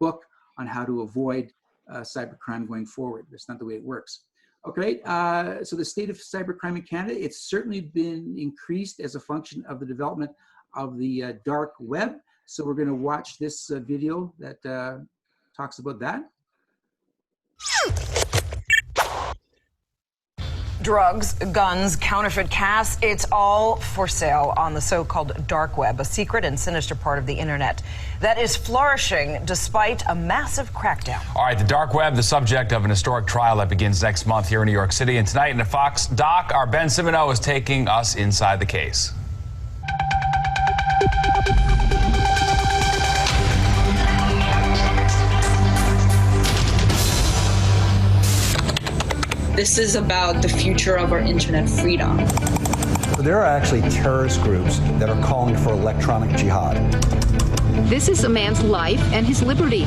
book on how to avoid cybercrime going forward. That's not the way it works. Okay, so the state of cybercrime in Canada, it's certainly been increased as a function of the development of the dark web. So we're going to watch this video that talks about that. Drugs, guns, counterfeit cash, it's all for sale on the so-called dark web, a secret and sinister part of the internet that is flourishing despite a massive crackdown. All right, the dark web, the subject of an historic trial that begins next month here in New York City. And tonight in the Fox Doc, our Ben Simoneau is taking us inside the case. This is about the future of our internet freedom. There are actually terrorist groups that are calling for electronic jihad. This is a man's life and his liberty.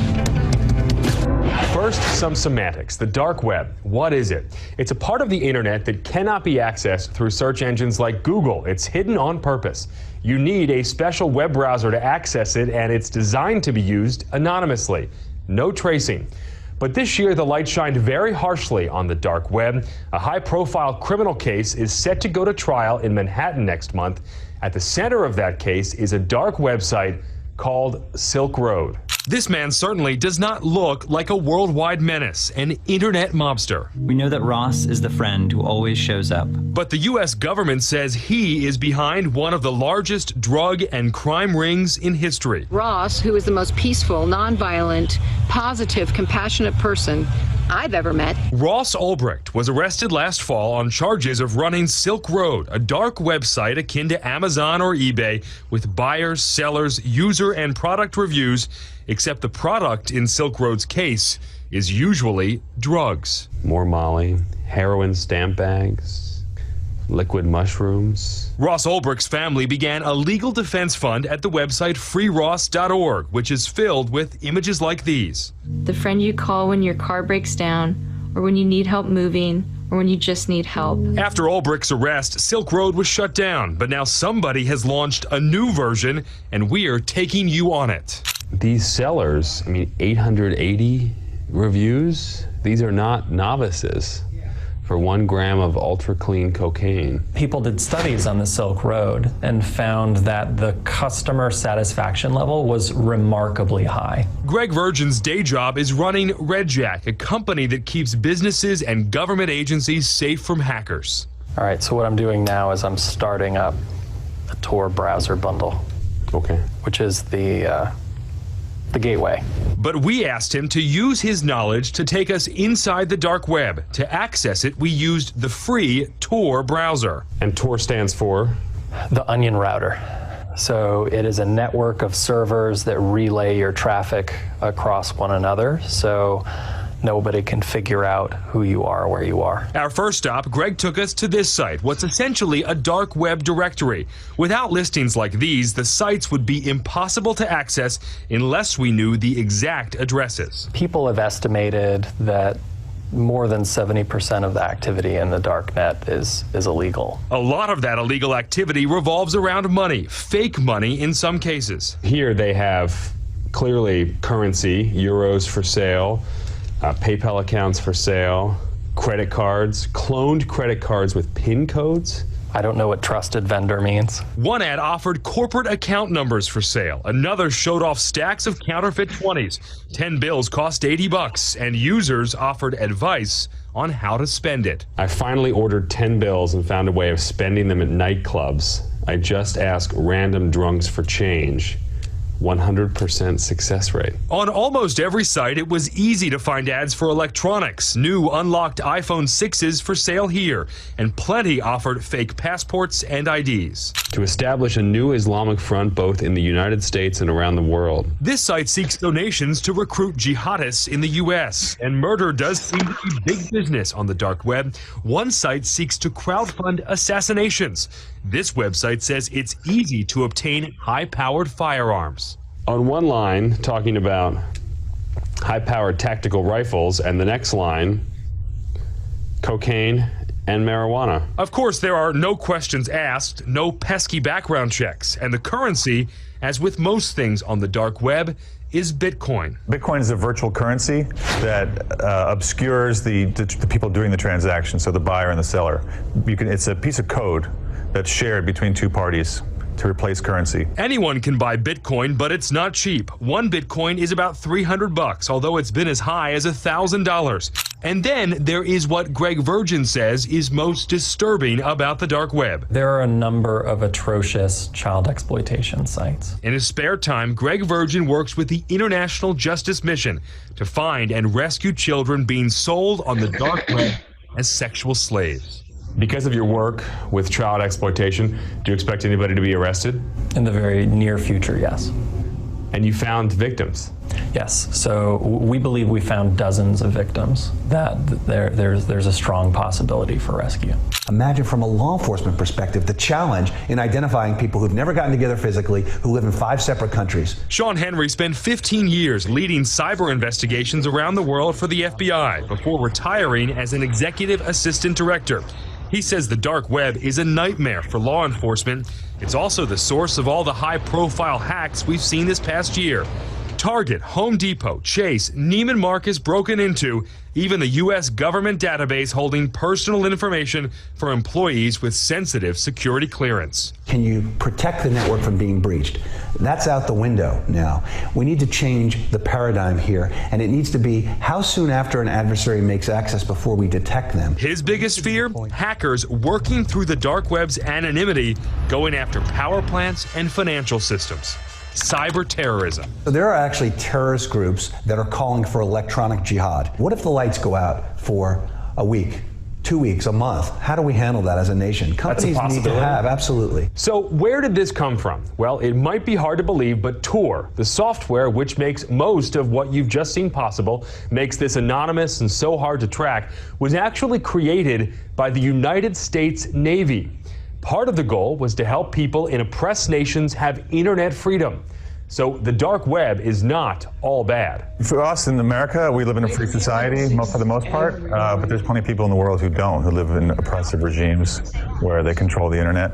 First, some semantics. The dark web. What is it? It's a part of the internet that cannot be accessed through search engines like Google. It's hidden on purpose. You need a special web browser to access it, and it's designed to be used anonymously. No tracing. But this year, the light shined very harshly on the dark web. A high-profile criminal case is set to go to trial in Manhattan next month. At the center of that case is a dark website called Silk Road. This man certainly does not look like a worldwide menace, an internet mobster. We know that Ross is the friend who always shows up. But the U.S. government says he is behind one of the largest drug and crime rings in history. Ross, who is the most peaceful, nonviolent, positive, compassionate person I've ever met. Ross Ulbricht was arrested last fall on charges of running Silk Road, a dark website akin to Amazon or eBay with buyers, sellers, user and product reviews, except the product in Silk Road's case is usually drugs. More Molly, heroin stamp bags, liquid mushrooms. Ross Ulbricht's family began a legal defense fund at the website freeross.org, which is filled with images like these. The friend you call when your car breaks down, or when you need help moving, or when you just need help. After Ulbricht's arrest, Silk Road was shut down, but now somebody has launched a new version, and we're taking you on it. These sellers, 880 reviews. These are not novices for 1 gram of ultra clean cocaine. People did studies on the Silk Road and found that the customer satisfaction level was remarkably high. Greg Virgin's day job is running RedJack, a company that keeps businesses and government agencies safe from hackers. All right, so what I'm doing now is I'm starting up a Tor browser bundle. Okay. Which is the gateway. But we asked him to use his knowledge to take us inside the dark web. To access it, we used the free Tor browser. And Tor stands for? The Onion Router. So it is a network of servers that relay your traffic across one another. So nobody can figure out who you are or where you are. Our first stop, Greg took us to this site, what's essentially a dark web directory. Without listings like these, the sites would be impossible to access unless we knew the exact addresses. People have estimated that more than 70% of the activity in the dark net is illegal. A lot of that illegal activity revolves around money, fake money in some cases. Here they have clearly currency, euros for sale, PayPal accounts for sale, credit cards, cloned credit cards with PIN codes. I don't know what trusted vendor means. One ad offered corporate account numbers for sale. Another showed off stacks of counterfeit 20s. 10 bills cost $80, and users offered advice on how to spend it. I finally ordered 10 bills and found a way of spending them at nightclubs. I just asked random drunks for change. 100% success rate. On almost every site, it was easy to find ads for electronics. New unlocked iPhone 6s for sale here, and plenty offered fake passports and IDs. To establish a new Islamic front both in the United States and around the world. This site seeks donations to recruit jihadists in the U.S., and murder does seem to be big business on the dark web. One site seeks to crowdfund assassinations. This website says it's easy to obtain high-powered firearms. On one line, talking about high-powered tactical rifles, and the next line, cocaine and marijuana. Of course, there are no questions asked, no pesky background checks, and the currency, as with most things on the dark web, is Bitcoin. Bitcoin is a virtual currency that obscures the people doing the transaction, so the buyer and the seller. It's a piece of code that's shared between two parties to replace currency. Anyone can buy Bitcoin, but it's not cheap. One Bitcoin is about $300, although it's been as high as $1,000. And then there is what Greg Virgin says is most disturbing about the dark web. There are a number of atrocious child exploitation sites. In his spare time, Greg Virgin works with the International Justice Mission to find and rescue children being sold on the dark web as sexual slaves. Because of your work with child exploitation, do you expect anybody to be arrested? In the very near future, yes. And you found victims? Yes. So we believe we found dozens of victims that there's a strong possibility for rescue. Imagine from a law enforcement perspective the challenge in identifying people who've never gotten together physically, who live in 5 separate countries. Sean Henry spent 15 years leading cyber investigations around the world for the FBI before retiring as an executive assistant director. He says the dark web is a nightmare for law enforcement. It's also the source of all the high-profile hacks we've seen this past year. Target, Home Depot, Chase, Neiman Marcus broken into, even the U.S. government database holding personal information for employees with sensitive security clearance. Can you protect the network from being breached? That's out the window now. We need to change the paradigm here, and it needs to be how soon after an adversary makes access before we detect them. His biggest fear? Hackers working through the dark web's anonymity, going after power plants and financial systems. Cyber terrorism. So there are actually terrorist groups that are calling for electronic jihad. What if the lights go out for a week, 2 weeks, a month. How do we handle that as a nation? Companies need to have, absolutely. So where did this come from? Well, it might be hard to believe, but Tor, the software which makes most of what you've just seen possible, makes this anonymous and so hard to track, was actually created by the United States Navy. Part of the goal was to help people in oppressed nations have internet freedom. So the dark web is not all bad. For us in America, we live in a free society for the most part, but there's plenty of people in the world who don't, who live in oppressive regimes where they control the internet.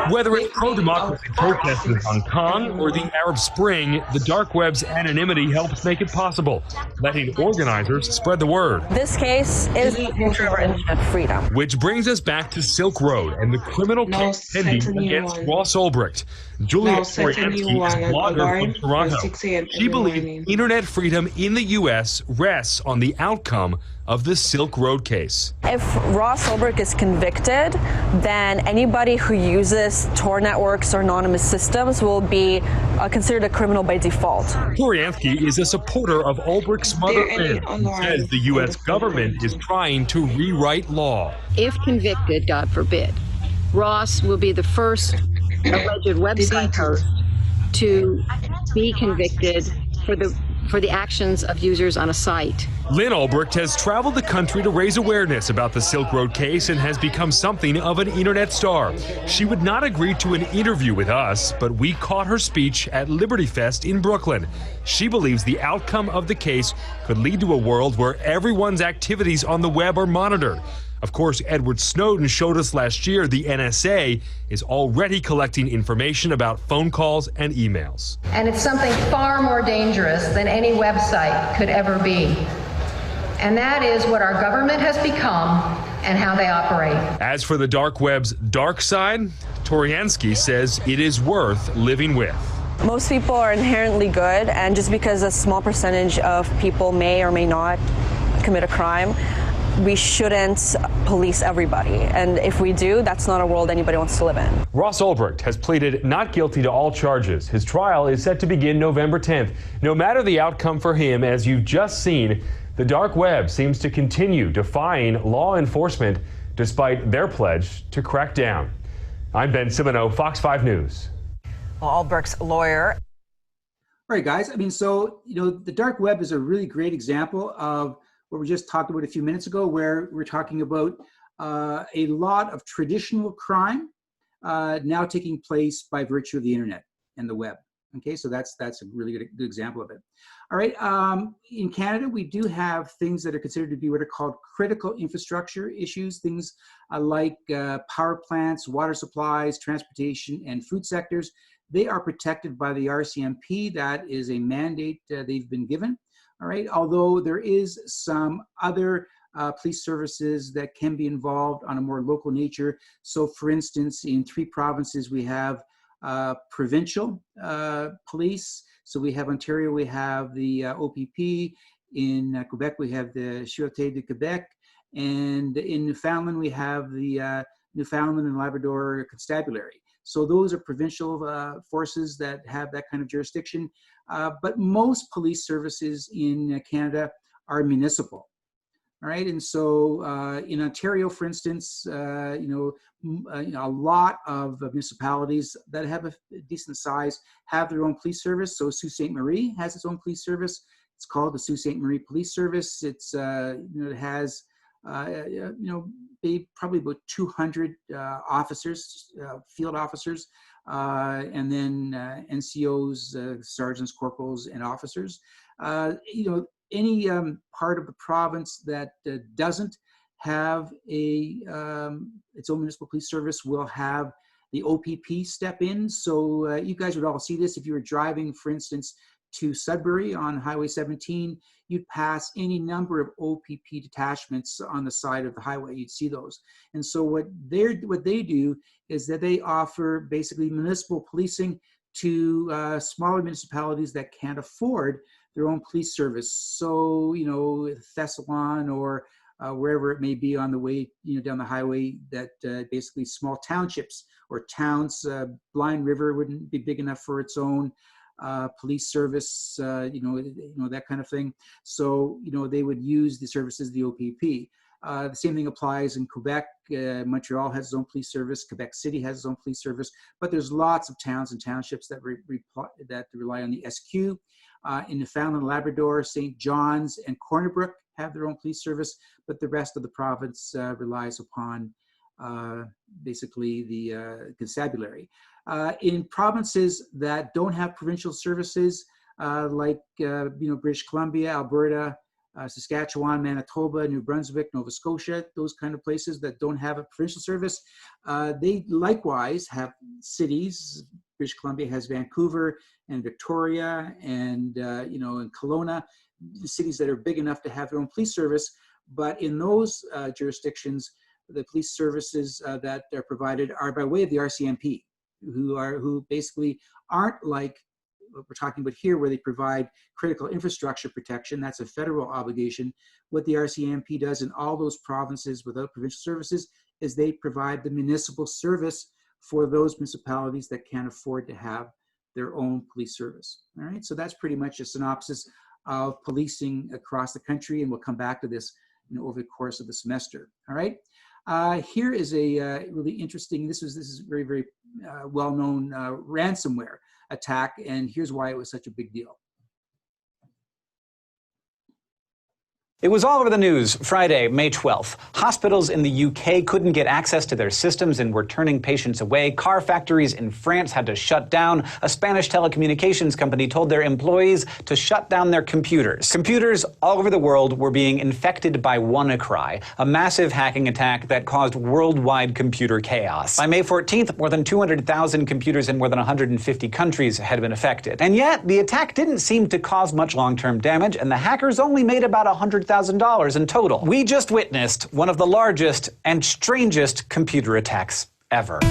Whether it's pro-democracy protesters in Hong Kong or the Arab Spring, the dark web's anonymity helps make it possible, letting organizers spread the word. This case is the future of our internet freedom. Which brings us back to Silk Road and the criminal case pending against Ross Ulbricht. Julia Toriansky is a blogger from Toronto. She believes internet freedom in the U.S. rests on the outcome of the Silk Road case. If Ross Ulbricht is convicted, then anybody who uses Tor networks or anonymous systems will be considered a criminal by default. Toriansky is a supporter of Ulbricht's mother and says the U.S. government is trying to rewrite law. If convicted, God forbid, Ross will be the first alleged website host to be convicted for the actions of users on a site. Lynn Ulbricht has traveled the country to raise awareness about the Silk Road case and has become something of an internet star. She would not agree to an interview with us, but we caught her speech at Liberty Fest in Brooklyn. She believes the outcome of the case could lead to a world where everyone's activities on the web are monitored. Of course, Edward Snowden showed us last year the NSA is already collecting information about phone calls and emails. And it's something far more dangerous than any website could ever be. And that is what our government has become and how they operate. As for the dark web's dark side, Toriansky says it is worth living with. Most people are inherently good, and just because a small percentage of people may or may not commit a crime, we shouldn't police everybody. And if we do, that's not a world anybody wants to live in. Ross Ulbricht has pleaded not guilty to all charges. His trial is set to begin November 10th. No matter the outcome for him, as you've just seen, the dark web seems to continue defying law enforcement despite their pledge to crack down. I'm Ben Simoneau, Fox 5 News. Well, Ulbricht's lawyer. All right, guys. I mean, so, the dark web is a really great example of what we just talked about a few minutes ago, where we're talking about a lot of traditional crime now taking place by virtue of the internet and the web. Okay, so that's a really good example of it. All right, in Canada, we do have things that are considered to be what are called critical infrastructure issues, things like power plants, water supplies, transportation, and food sectors. They are protected by the RCMP. That is a mandate they've been given. All right, although there is some other police services that can be involved on a more local nature. So for instance, in 3 provinces, we have provincial police. So we have Ontario, we have the OPP. In Quebec, we have the Sûreté de Québec. And in Newfoundland, we have the Newfoundland and Labrador Constabulary. So those are provincial forces that have that kind of jurisdiction. But most police services in Canada are municipal. All right, and so in Ontario, for instance, a lot of municipalities that have a decent size have their own police service. So Sault Ste. Marie has its own police service. It's called the Sault Ste. Marie Police Service. It's it has probably about 200 officers, field officers, and then NCOs, sergeants, corporals, and officers. Any part of the province that doesn't have its own municipal police service will have the OPP step in. So you guys would all see this if you were driving, for instance, to Sudbury on Highway 17, you'd pass any number of OPP detachments on the side of the highway. You'd see those. And so what they do is that they offer basically municipal policing to smaller municipalities that can't afford their own police service. So, Thessalon or wherever it may be on the way, down the highway, that basically small townships or towns, Blind River wouldn't be big enough for its own police service, that kind of thing. So, they would use the services of the OPP. The same thing applies in Quebec. Montreal has its own police service. Quebec City has its own police service. But there's lots of towns and townships that rely on the SQ. In Newfoundland and Labrador, St. John's and Corner Brook have their own police service, but the rest of the province relies upon basically the constabulary. In provinces that don't have provincial services, like British Columbia, Alberta, Saskatchewan, Manitoba, New Brunswick, Nova Scotia, those kind of places that don't have a provincial service, they likewise have cities. British Columbia has Vancouver and Victoria and and Kelowna, cities that are big enough to have their own police service. But in those jurisdictions, the police services that are provided are by way of the RCMP, who basically aren't like what we're talking about here, where they provide critical infrastructure protection. That's a federal obligation. What the RCMP does in all those provinces without provincial services is they provide the municipal service for those municipalities that can't afford to have their own police service. All right, so that's pretty much a synopsis of policing across the country, and we'll come back to this over the course of the semester. All right, here is a really interesting, this is very, very well-known ransomware attack, and here's why it was such a big deal. It was all over the news Friday, May 12th. Hospitals in the UK couldn't get access to their systems and were turning patients away. Car factories in France had to shut down. A Spanish telecommunications company told their employees to shut down their computers. Computers all over the world were being infected by WannaCry, a massive hacking attack that caused worldwide computer chaos. By May 14th, more than 200,000 computers in more than 150 countries had been affected. And yet, the attack didn't seem to cause much long-term damage, and the hackers only made about $100,000 in total. We just witnessed one of the largest and strangest computer attacks ever.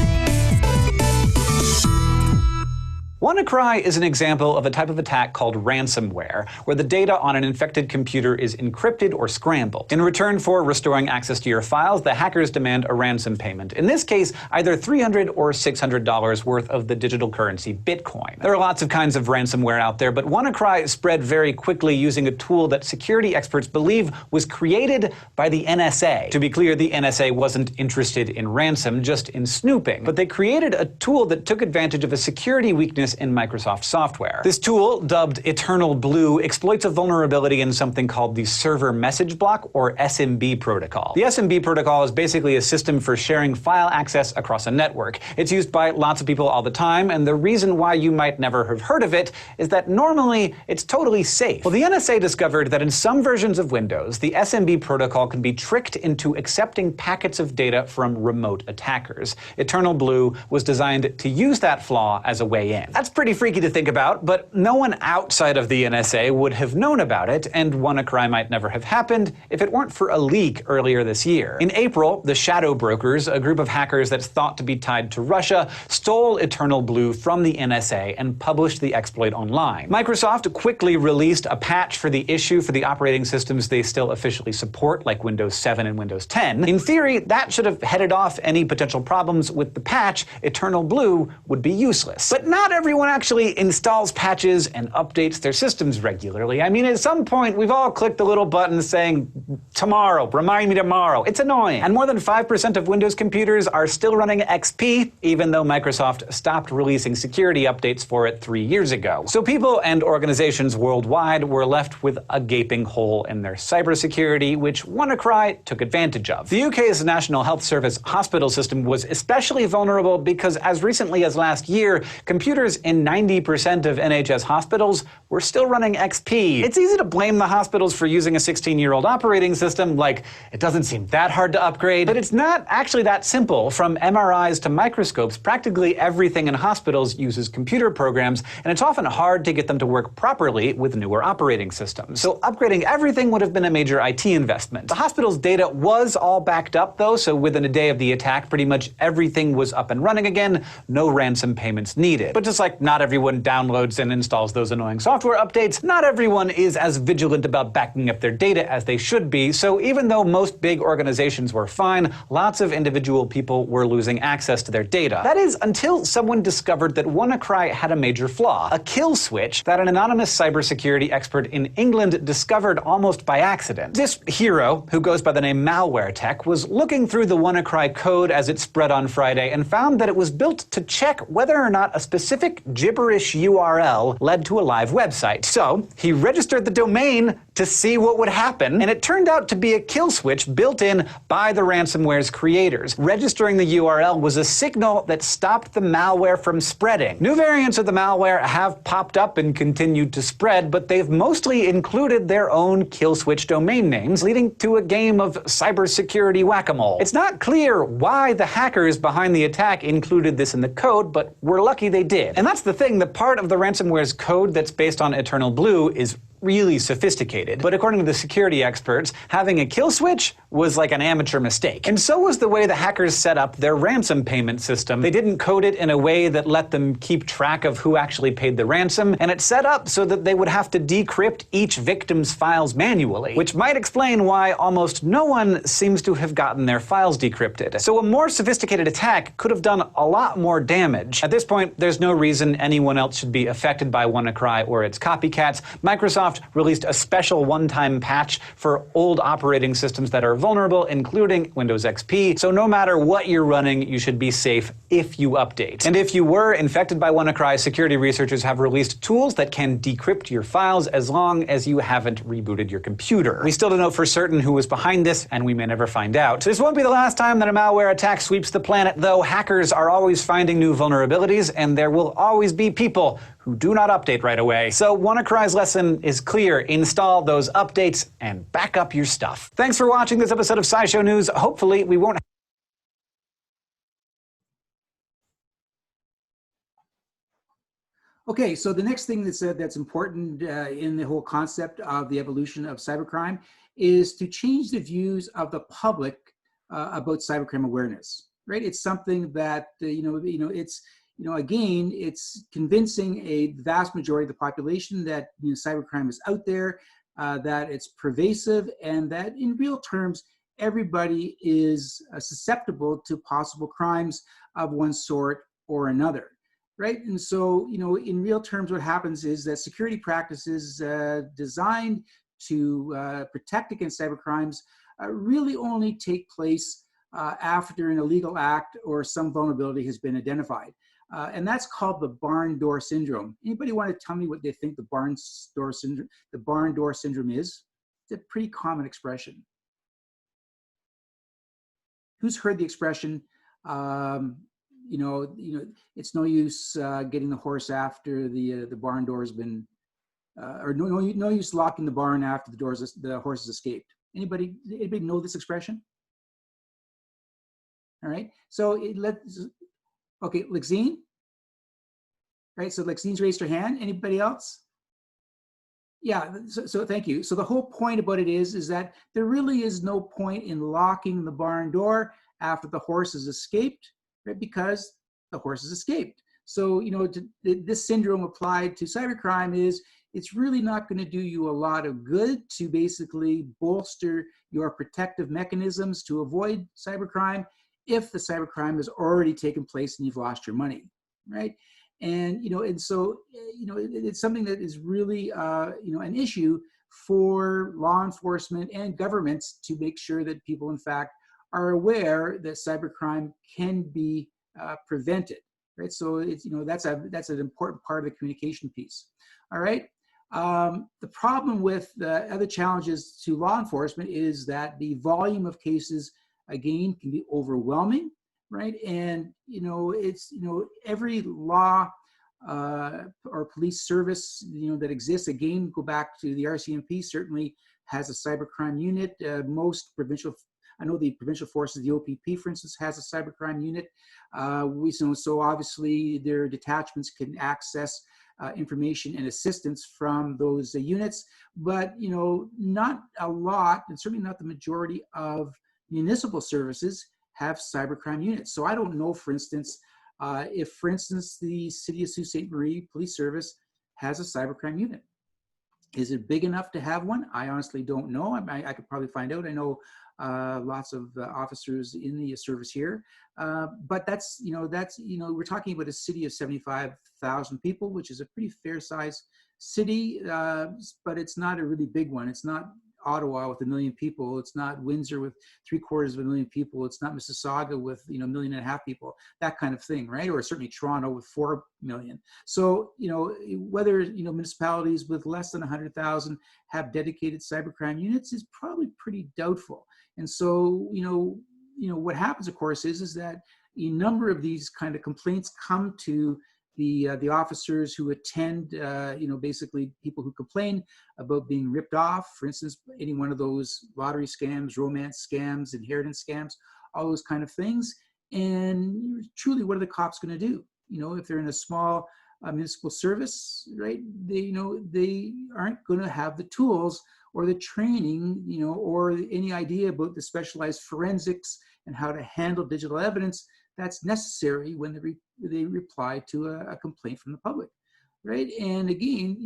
WannaCry is an example of a type of attack called ransomware, where the data on an infected computer is encrypted or scrambled. In return for restoring access to your files, the hackers demand a ransom payment. In this case, either $300 or $600 worth of the digital currency Bitcoin. There are lots of kinds of ransomware out there, but WannaCry spread very quickly using a tool that security experts believe was created by the NSA. To be clear, the NSA wasn't interested in ransom, just in snooping. But they created a tool that took advantage of a security weakness in Microsoft software. This tool, dubbed Eternal Blue, exploits a vulnerability in something called the Server Message Block, or SMB protocol. The SMB protocol is basically a system for sharing file access across a network. It's used by lots of people all the time, and the reason why you might never have heard of it is that normally it's totally safe. Well, the NSA discovered that in some versions of Windows, the SMB protocol can be tricked into accepting packets of data from remote attackers. Eternal Blue was designed to use that flaw as a way in. That's pretty freaky to think about, but no one outside of the NSA would have known about it, and WannaCry might never have happened if it weren't for a leak earlier this year. In April, the Shadow Brokers, a group of hackers that's thought to be tied to Russia, stole Eternal Blue from the NSA and published the exploit online. Microsoft quickly released a patch for the issue for the operating systems they still officially support, like Windows 7 and Windows 10. In theory, that should have headed off any potential problems with the patch. Eternal Blue would be useless. But not everyone actually installs patches and updates their systems regularly. I mean, at some point, we've all clicked the little button saying, tomorrow, remind me tomorrow. It's annoying. And more than 5% of Windows computers are still running XP, even though Microsoft stopped releasing security updates for it 3 years ago. So people and organizations worldwide were left with a gaping hole in their cybersecurity, which WannaCry took advantage of. The UK's National Health Service hospital system was especially vulnerable because as recently as last year, computers in 90% of NHS hospitals were still running XP. It's easy to blame the hospitals for using a 16-year-old operating system, like it doesn't seem that hard to upgrade, but it's not actually that simple. From MRIs to microscopes, practically everything in hospitals uses computer programs, and it's often hard to get them to work properly with newer operating systems. So upgrading everything would have been a major IT investment. The hospital's data was all backed up though, so within a day of the attack, pretty much everything was up and running again, no ransom payments needed. But just like like not everyone downloads and installs those annoying software updates, not everyone is as vigilant about backing up their data as they should be, so even though most big organizations were fine, lots of individual people were losing access to their data. That is, until someone discovered that WannaCry had a major flaw, a kill switch that an anonymous cybersecurity expert in England discovered almost by accident. This hero, who goes by the name MalwareTech, was looking through the WannaCry code as it spread on Friday and found that it was built to check whether or not a specific gibberish URL led to a live website. So he registered the domain to see what would happen, and it turned out to be a kill switch built in by the ransomware's creators. Registering the URL was a signal that stopped the malware from spreading. New variants of the malware have popped up and continued to spread, but they've mostly included their own kill switch domain names, leading to a game of cybersecurity whack-a-mole. It's not clear why the hackers behind the attack included this in the code, but we're lucky they did. And that's the thing, the part of the ransomware's code that's based on Eternal Blue is really sophisticated. But according to the security experts, having a kill switch was like an amateur mistake. And so was the way the hackers set up their ransom payment system. They didn't code it in a way that let them keep track of who actually paid the ransom, and it's set up so that they would have to decrypt each victim's files manually, which might explain why almost no one seems to have gotten their files decrypted. So a more sophisticated attack could have done a lot more damage. At this point, there's no reason anyone else should be affected by WannaCry or its copycats. Microsoft released a special one-time patch for old operating systems that are vulnerable, including Windows XP. So no matter what you're running, you should be safe if you update. And if you were infected by WannaCry, security researchers have released tools that can decrypt your files as long as you haven't rebooted your computer. We still don't know for certain who was behind this, and we may never find out. This won't be the last time that a malware attack sweeps the planet, though. Hackers are always finding new vulnerabilities, and there will always be people who do not update right away. So WannaCry's lesson is clear. Install those updates and back up your stuff. Thanks for watching this episode of SciShow News. Hopefully we won't Okay, so the next thing that's important in the whole concept of the evolution of cybercrime is to change the views of the public about cybercrime awareness. Right? It's something that again, it's convincing a vast majority of the population that cybercrime is out there, that it's pervasive, and that in real terms, everybody is susceptible to possible crimes of one sort or another. Right? And so, in real terms, what happens is that security practices designed to protect against cybercrimes really only take place after an illegal act or some vulnerability has been identified. And that's called the barn door syndrome. Anybody want to tell me what they think the barn door syndrome is? It's a pretty common expression. Who's heard the expression? It's no use getting the horse after the barn door has been, or no use locking the barn after the horse has escaped. Anybody know this expression? All right. So okay, Lexine. Right. So Lexine's raised her hand. Anybody else? Yeah. So thank you. So the whole point about it is that there really is no point in locking the barn door after the horse has escaped. Right, because the horse has escaped. So, this syndrome applied to cybercrime is it's really not going to do you a lot of good to basically bolster your protective mechanisms to avoid cybercrime if the cybercrime has already taken place and you've lost your money, right? And, so it's something that is really, an issue for law enforcement and governments to make sure that people, in fact, are aware that cybercrime can be prevented, right? So it's that's an important part of the communication piece. All right. The problem with the other challenges to law enforcement is that the volume of cases again can be overwhelming, right? And it's every law or police service that exists, again, go back to the RCMP, certainly has a cybercrime unit. Most provincial, I know the provincial forces, the OPP, for instance, has a cybercrime unit. So obviously their detachments can access information and assistance from those units, but not a lot, and certainly not the majority of municipal services have cybercrime units. So I don't know, for instance, if, for instance, the City of Sault Ste. Marie Police Service has a cybercrime unit. Is it big enough to have one? I honestly don't know. I could probably find out. I know lots of officers in the service here, but that's we're talking about a city of 75,000 people, which is a pretty fair size city, but it's not a really big one. It's not Ottawa with 1 million people. It's not Windsor with 750,000 people. It's not Mississauga with 1.5 million people. That kind of thing, right? Or certainly Toronto with 4 million. So whether municipalities with less than 100,000 have dedicated cybercrime units is probably pretty doubtful. And so what happens, of course, is that a number of these kind of complaints come to the officers who attend, basically people who complain about being ripped off. For instance, any one of those lottery scams, romance scams, inheritance scams, all those kind of things. And truly, what are the cops going to do? If they're in a small municipal service, right? They aren't going to have the tools or the training, or any idea about the specialized forensics and how to handle digital evidence that's necessary when they reply to a complaint from the public, right? And again,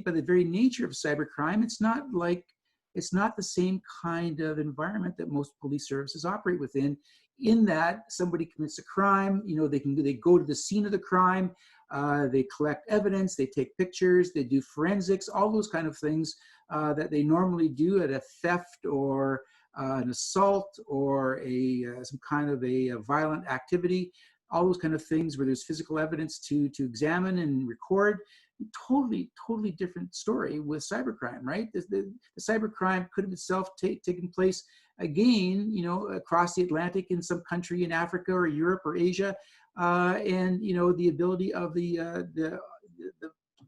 by the very nature of cybercrime, it's not the same kind of environment that most police services operate within. In that somebody commits a crime, they go to the scene of the crime, they collect evidence, they take pictures, they do forensics, all those kind of things that they normally do at a theft or an assault or some kind of a violent activity, all those kind of things where there's physical evidence to examine and record. Totally different story with cybercrime, right? The cybercrime could have itself taken place again, across the Atlantic in some country in Africa or Europe or Asia, and the ability of the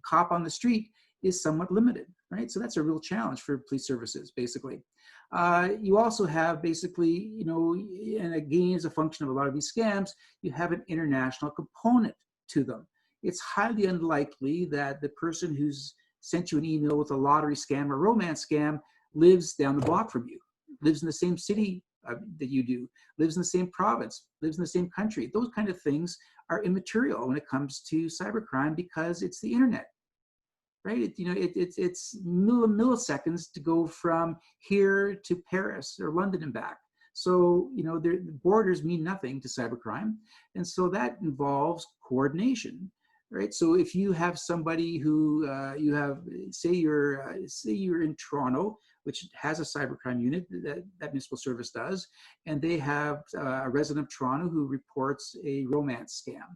cop on the street is somewhat limited, right? So that's a real challenge for police services, basically. You also have basically, and again, as a function of a lot of these scams, you have an international component to them. It's highly unlikely that the person who's sent you an email with a lottery scam or romance scam lives down the block from you, lives in the same city that you do, lives in the same province, lives in the same country. Those kind of things are immaterial when it comes to cybercrime because it's the internet. Right? It's milliseconds to go from here to Paris or London and back. So, the borders mean nothing to cybercrime. And so that involves coordination, right? So if you have somebody who say you're in Toronto, which has a cybercrime unit that municipal service does, and they have a resident of Toronto who reports a romance scam,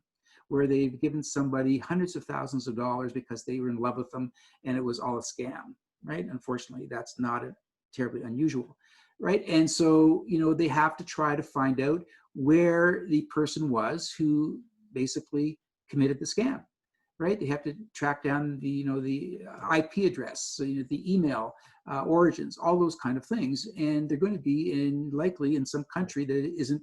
where they've given somebody hundreds of thousands of dollars because they were in love with them and it was all a scam, right? Unfortunately, that's not terribly unusual, right? And so, they have to try to find out where the person was who basically committed the scam, right? They have to track down the IP address, so the email origins, all those kind of things. And they're going to be likely in some country that isn't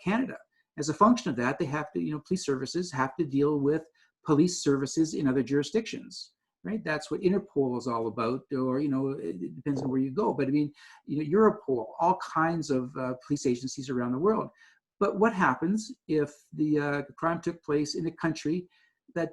Canada. As a function of that, they have to, police services have to deal with police services in other jurisdictions, right? That's what Interpol is all about, or, it depends on where you go. But I mean, Europol, all kinds of police agencies around the world. But what happens if the crime took place in a country that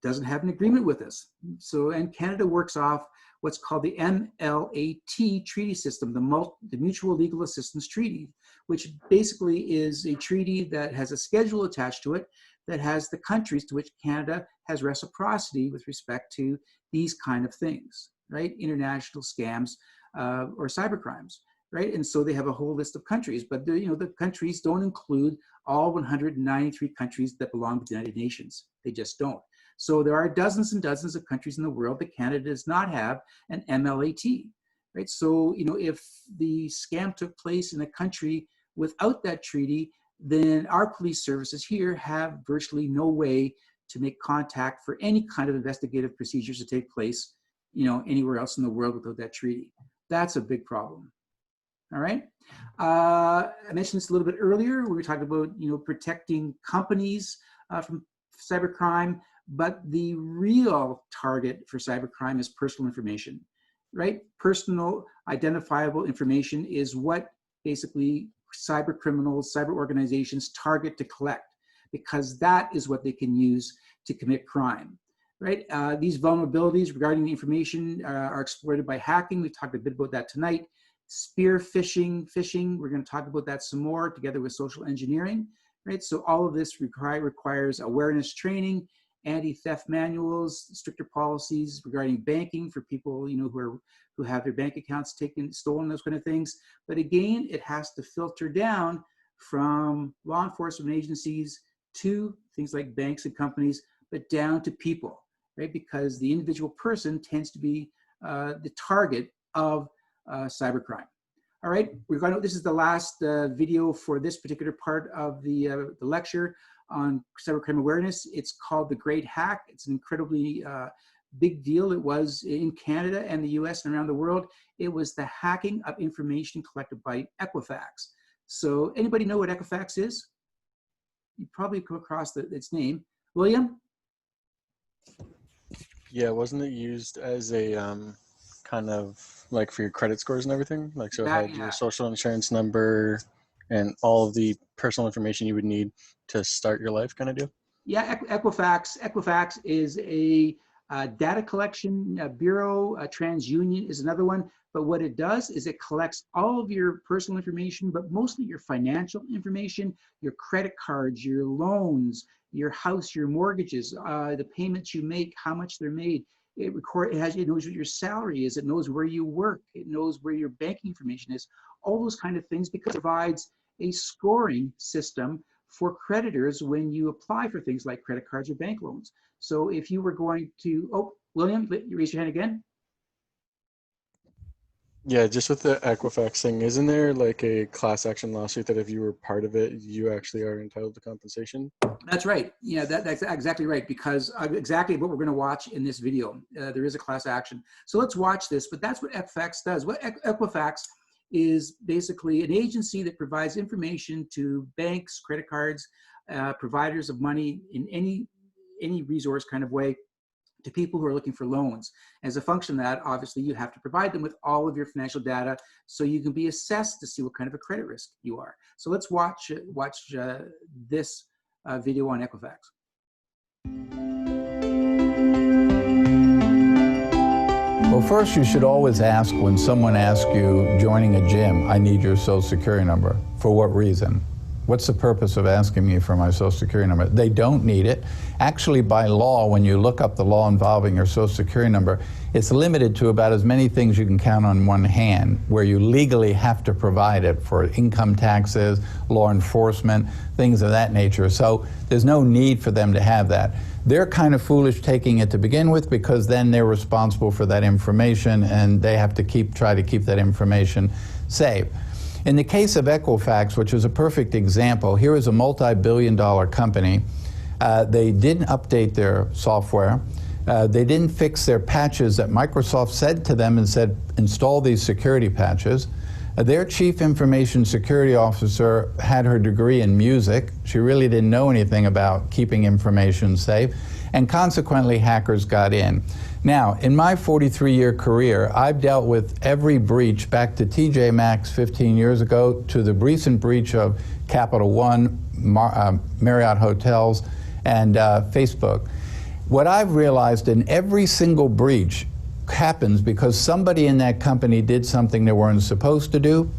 doesn't have an agreement with us? So, and Canada works off what's called the MLAT treaty system, the Mutual Legal Assistance Treaty, which basically is a treaty that has a schedule attached to it that has the countries to which Canada has reciprocity with respect to these kind of things, right? International scams or cybercrimes, right? And so they have a whole list of countries, but the countries don't include all 193 countries that belong to the United Nations. They just don't. So there are dozens and dozens of countries in the world that Canada does not have an MLAT, right? So, if the scam took place in a country without that treaty, then our police services here have virtually no way to make contact for any kind of investigative procedures to take place, anywhere else in the world without that treaty. That's a big problem. All right. I mentioned this a little bit earlier. We were talking about, protecting companies from cybercrime. But the real target for cybercrime is personal information, right? Personal identifiable information is what basically cyber criminals, cyber organizations target to collect, because that is what they can use to commit crime, right? These vulnerabilities regarding the information are exploited by hacking. We've talked a bit about that tonight. Spear phishing, we're going to talk about that some more together with social engineering, right? So all of this requires awareness training, anti-theft manuals, stricter policies regarding banking for people, you know, who have their bank accounts stolen, those kind of things. But again, it has to filter down from law enforcement agencies to things like banks and companies, but down to people, right? Because the individual person tends to be the target of cybercrime. All right, this is the last video for this particular part of the lecture on cybercrime awareness. It's called The Great Hack. It's an incredibly big deal. It was in Canada and the US and around the world. It was the hacking of information collected by Equifax. So anybody know what Equifax is? You probably come across its name. William? Yeah, wasn't it used as a kind of like for your credit scores and everything? Like, so it had your social insurance number and all of the personal information you would need to start your life kind of deal? Yeah, Equifax is a data collection bureau. TransUnion is another one. But what it does is it collects all of your personal information, but mostly your financial information, your credit cards, your loans, your house, your mortgages, the payments you make, how much they're made. It knows what your salary is. It knows where you work. It knows where your banking information is. All those kind of things, because it provides a scoring system for creditors when you apply for things like credit cards or bank loans. So if you were going to, oh, William, you raise your hand again. Yeah, just with the Equifax thing, isn't there like a class action lawsuit that if you were part of it, you actually are entitled to compensation? That's right. Yeah, that's exactly right, because exactly what we're going to watch in this video. There is a class action. So let's watch this, but that's what Equifax does. What Equifax is basically an agency that provides information to banks, credit cards, providers of money in any resource kind of way, to people who are looking for loans. As a function of that, obviously, you have to provide them with all of your financial data so you can be assessed to see what kind of a credit risk you are. So let's watch this video on Equifax. Well, first, you should always ask when someone asks you, joining a gym, I need your social security number. For what reason? What's the purpose of asking me for my social security number? They don't need it. Actually, by law, when you look up the law involving your social security number, it's limited to about as many things you can count on one hand, where you legally have to provide it for income taxes, law enforcement, things of that nature. So there's no need for them to have that. They're kind of foolish taking it to begin with, because then they're responsible for that information and they have to try to keep that information safe. In the case of Equifax, which is a perfect example, here is a multi-billion-dollar company. They didn't update their software. They didn't fix their patches that Microsoft said to them and said, install these security patches. Their chief information security officer had her degree in music. She really didn't know anything about keeping information safe, and consequently hackers got in. Now, in my 43-year career, I've dealt with every breach back to TJ Maxx 15 years ago to the recent breach of Capital One, Marriott Hotels, and Facebook. What I've realized in every single breach happens because somebody in that company did something they weren't supposed to do,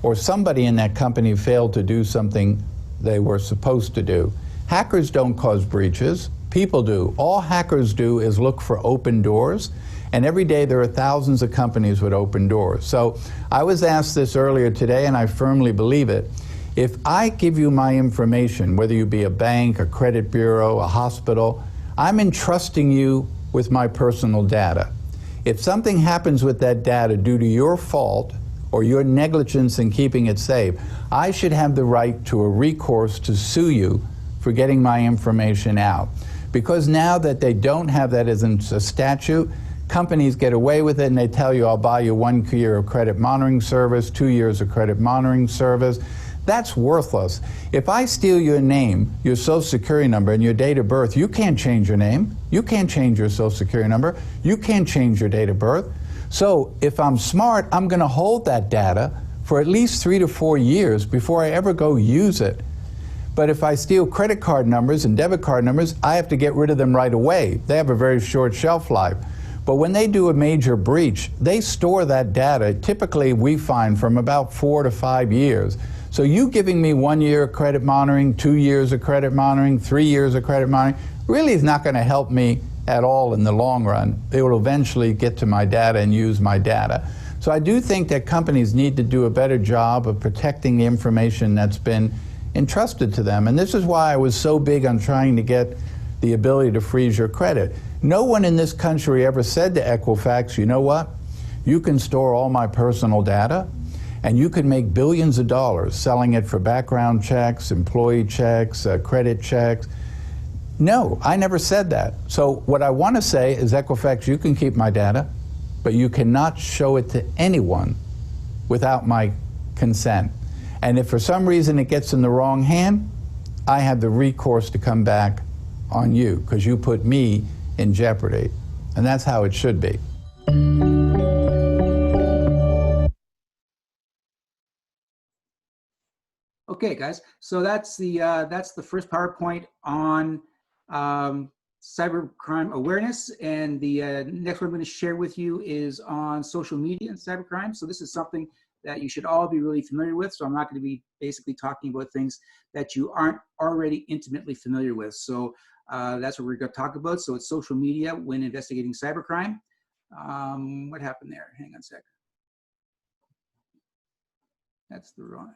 or somebody in that company failed to do something they were supposed to do. Hackers don't cause breaches. People do. All hackers do is look for open doors, and every day there are thousands of companies with open doors. So I was asked this earlier today, and I firmly believe it. If I give you my information, whether you be a bank, a credit bureau, a hospital, I'm entrusting you with my personal data. If something happens with that data due to your fault or your negligence in keeping it safe, I should have the right to a recourse to sue you for getting my information out. Because now that they don't have that as a statute, companies get away with it and they tell you, I'll buy you 1 year of credit monitoring service, 2 years of credit monitoring service. That's worthless. If I steal your name, your social security number, and your date of birth, you can't change your name. You can't change your social security number. You can't change your date of birth. So if I'm smart, I'm going to hold that data for at least 3 to 4 years before I ever go use it. But if I steal credit card numbers and debit card numbers, I have to get rid of them right away. They have a very short shelf life. But when they do a major breach, they store that data, typically we find from about 4 to 5 years. So you giving me 1 year of credit monitoring, 2 years of credit monitoring, 3 years of credit monitoring, really is not going to help me at all in the long run. They will eventually get to my data and use my data. So I do think that companies need to do a better job of protecting the information that's been entrusted to them. And this is why I was so big on trying to get the ability to freeze your credit. No one in this country ever said to Equifax, you know what? You can store all my personal data and you can make billions of dollars selling it for background checks, employee checks, credit checks. No, I never said that. So what I want to say is, Equifax, you can keep my data, but you cannot show it to anyone without my consent. And if for some reason it gets in the wrong hand, I have the recourse to come back on you because you put me in jeopardy. And that's how it should be. Okay, guys. So that's the first PowerPoint on cybercrime awareness, and the next one I'm going to share with you is on social media and cybercrime. So this is something that you should all be really familiar with. So I'm not going to be basically talking about things that you aren't already intimately familiar with. So that's what we're going to talk about. So it's social media when investigating cybercrime. What happened there? Hang on a sec. That's the wrong.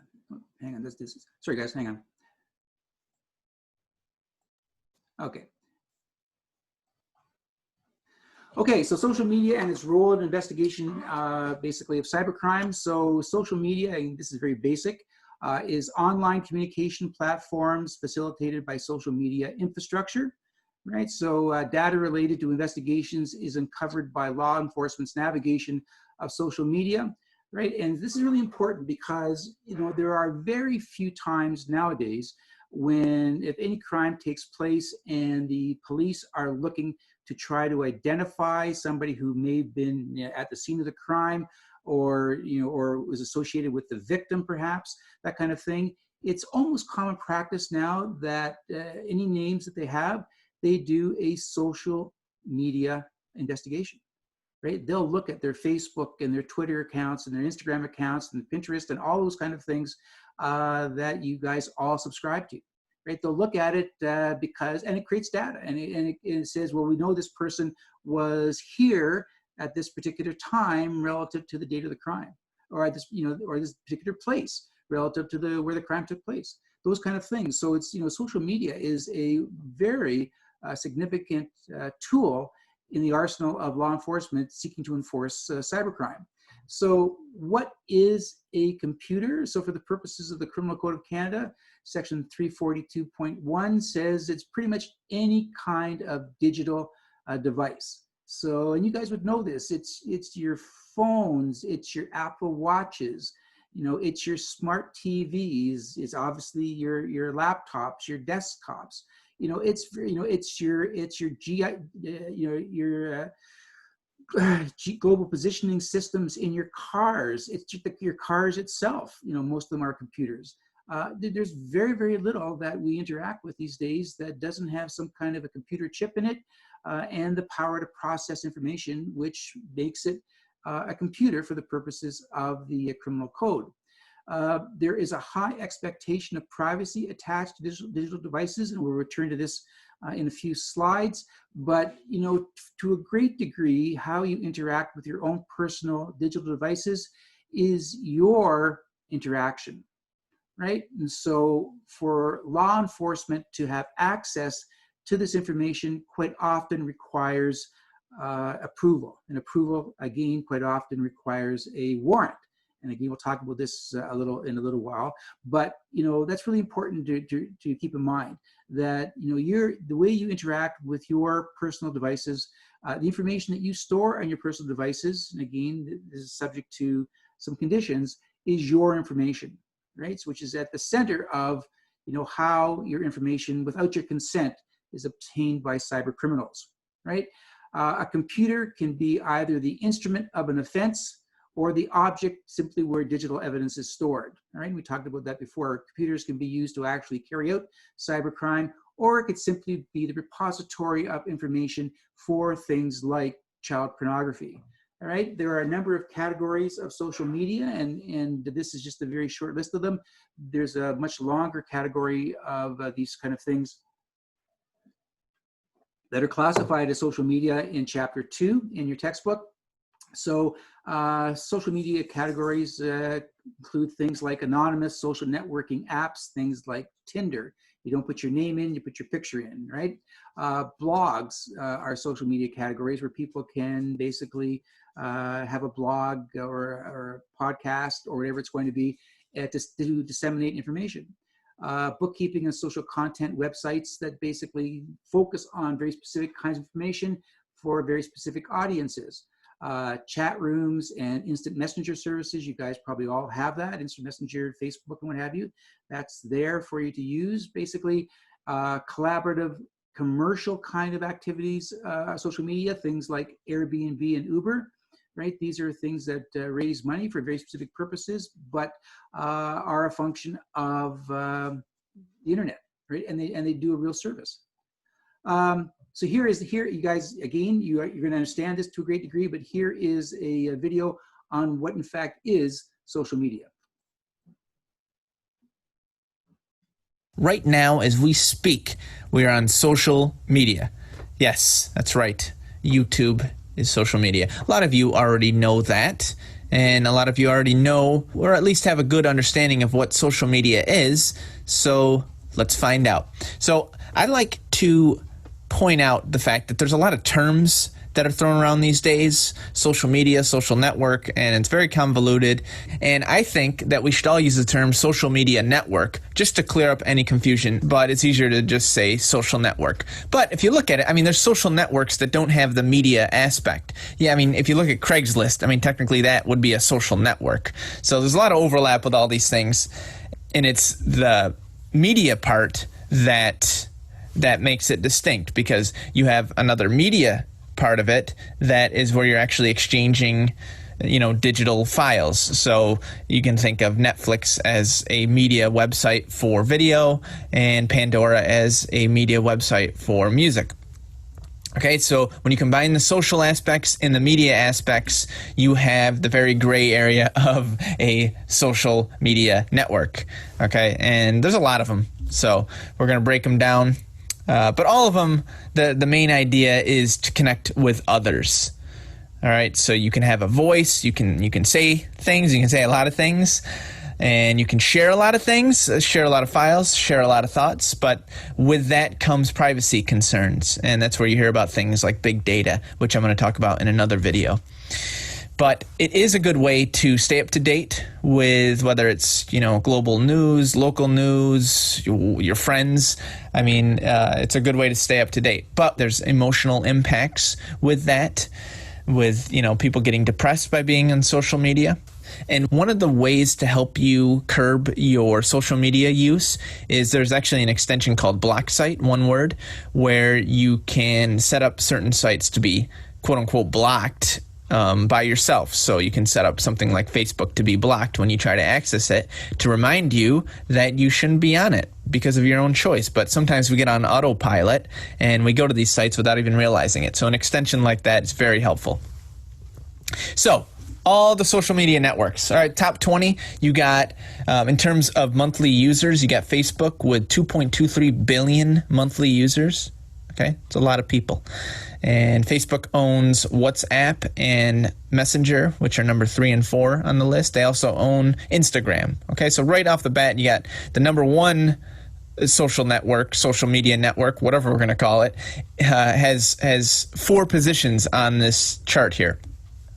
Hang on. This. Sorry, guys. Hang on. Okay. Okay, so social media and its role in investigation, basically, of cybercrime. So social media, and this is very basic, is online communication platforms facilitated by social media infrastructure, right? So data related to investigations is uncovered by law enforcement's navigation of social media, right? And this is really important because, you know, there are very few times nowadays when, if any crime takes place and the police are looking to try to identify somebody who may have been at the scene of the crime, or, you know, or was associated with the victim, perhaps, that kind of thing. It's almost common practice now that any names that they have, they do a social media investigation, right? They'll look at their Facebook and their Twitter accounts and their Instagram accounts and Pinterest and all those kind of things that you guys all subscribe to. Right, they'll look at it because, and it creates data, and it says, well, we know this person was here at this particular time relative to the date of the crime, or at this, you know, or this particular place relative to where the crime took place. Those kind of things. So it's, you know, social media is a very significant tool in the arsenal of law enforcement seeking to enforce cybercrime. So what is a computer? So for the purposes of the Criminal Code of Canada, Section 342.1 says it's pretty much any kind of digital device. So, and you guys would know this, it's your phones, it's your Apple Watches, you know, it's your smart TVs, it's obviously your laptops, your desktops, you know, it's your global positioning systems in your cars. It's just your cars itself. You know, most of them are computers. There's very, very little that we interact with these days that doesn't have some kind of a computer chip in it and the power to process information, which makes it a computer for the purposes of the criminal code. There is a high expectation of privacy attached to digital devices, and we'll return to this in a few slides. But, you know, to a great degree, how you interact with your own personal digital devices is your interaction, right? And so for law enforcement to have access to this information quite often requires approval. And approval, again, quite often requires a warrant. And again, we'll talk about this in a little while. But, you know, that's really important to keep in mind that, you know, the way you interact with your personal devices, the information that you store on your personal devices, and again, this is subject to some conditions, is your information, right? So, which is at the center of, you know, how your information, without your consent, is obtained by cyber criminals, right? A computer can be either the instrument of an offense or the object simply where digital evidence is stored. All right, we talked about that before. Computers can be used to actually carry out cybercrime, or it could simply be the repository of information for things like child pornography. All right, there are a number of categories of social media, and this is just a very short list of them. There's a much longer category of these kind of things that are classified as social media in Chapter 2 in your textbook. So social media categories include things like anonymous social networking apps, things like Tinder. You don't put your name in, you put your picture in, right? Blogs are social media categories where people can basically have a blog or a podcast or whatever it's going to be to disseminate information. Bookkeeping and social content websites that basically focus on very specific kinds of information for very specific audiences. Chat rooms and instant messenger services. You guys probably all have that, instant messenger, Facebook, and what have you. That's there for you to use. Basically, collaborative commercial kind of activities, social media, things like Airbnb and Uber, right? These are things that raise money for very specific purposes, but are a function of the internet, right? And they do a real service. So here you guys, again, you're going to understand this to a great degree, but here is a video on what in fact is social media. Right now, as we speak, we are on social media. Yes, that's right. YouTube is social media. A lot of you already know that, and a lot of you already know, or at least have a good understanding of what social media is, so let's find out. So I'd like to point out the fact that there's a lot of terms that are thrown around these days, social media, social network, and it's very convoluted. And I think that we should all use the term social media network just to clear up any confusion, but it's easier to just say social network. But if you look at it, I mean, there's social networks that don't have the media aspect. Yeah, I mean, if you look at Craigslist, I mean, technically that would be a social network. So there's a lot of overlap with all these things, and it's the media part that makes it distinct, because you have another media part of it that is where you're actually exchanging, digital files. So you can think of Netflix as a media website for video and Pandora as a media website for music. Okay, so when you combine the social aspects and the media aspects, you have the very gray area of a social media network. Okay, and there's a lot of them, so we're going to break them down. But all of them, the main idea is to connect with others. All right, so you can have a voice, you can say things, you can say a lot of things, and you can share a lot of things, share a lot of files, share a lot of thoughts, but with that comes privacy concerns, and that's where you hear about things like big data, which I'm going to talk about in another video. But it is a good way to stay up to date with whether it's, global news, local news, your friends. I mean, it's a good way to stay up to date. But there's emotional impacts with that, with, people getting depressed by being on social media. And one of the ways to help you curb your social media use is there's actually an extension called BlockSite, one word, where you can set up certain sites to be quote-unquote blocked by yourself. So you can set up something like Facebook to be blocked when you try to access it, to remind you that you shouldn't be on it because of your own choice. But sometimes we get on autopilot and we go to these sites without even realizing it. So an extension like that is very helpful. So all the social media networks. All right, top 20, you got, in terms of monthly users, you got Facebook with 2.23 billion monthly users. Okay, it's a lot of people. And Facebook owns WhatsApp and Messenger, which are number 3 and 4 on the list. They also own Instagram. Okay, so right off the bat, you got the number 1 social network, social media network, whatever we're going to call it, has 4 positions on this chart here.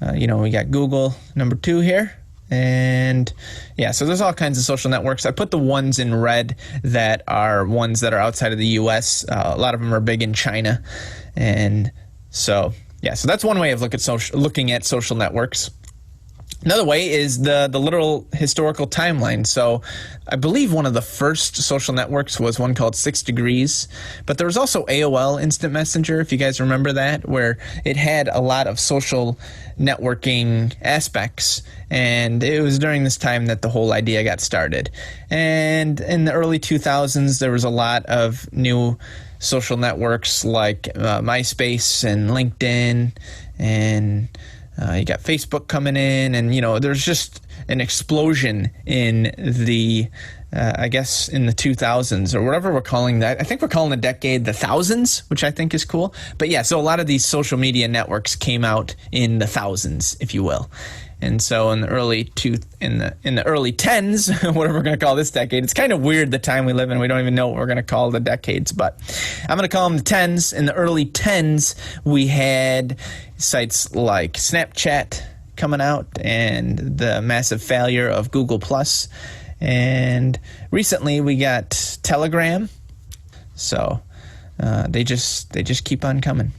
We got Google number 2 here. And yeah, so there's all kinds of social networks. I put the ones in red that are ones that are outside of the US. A lot of them are big in China. And so, yeah, so that's one way of looking at social networks. Another way is the literal historical timeline. So I believe one of the first social networks was one called 6 Degrees, but there was also AOL Instant Messenger, if you guys remember that, where it had a lot of social networking aspects, and it was during this time that the whole idea got started. And in the early 2000s, there was a lot of new social networks like MySpace and LinkedIn, and you got Facebook coming in, and there's just an explosion in the I guess in the 2000s or whatever we're calling that. I think we're calling the decade the thousands, which I think is cool. But yeah, so a lot of these social media networks came out in the thousands, if you will. And so in the early in the early tens, whatever we're going to call this decade, it's kind of weird the time we live in. We don't even know what we're going to call the decades, but I'm going to call them the tens. In the early tens, we had sites like Snapchat coming out and the massive failure of Google+. And recently we got Telegram. So they just keep on coming.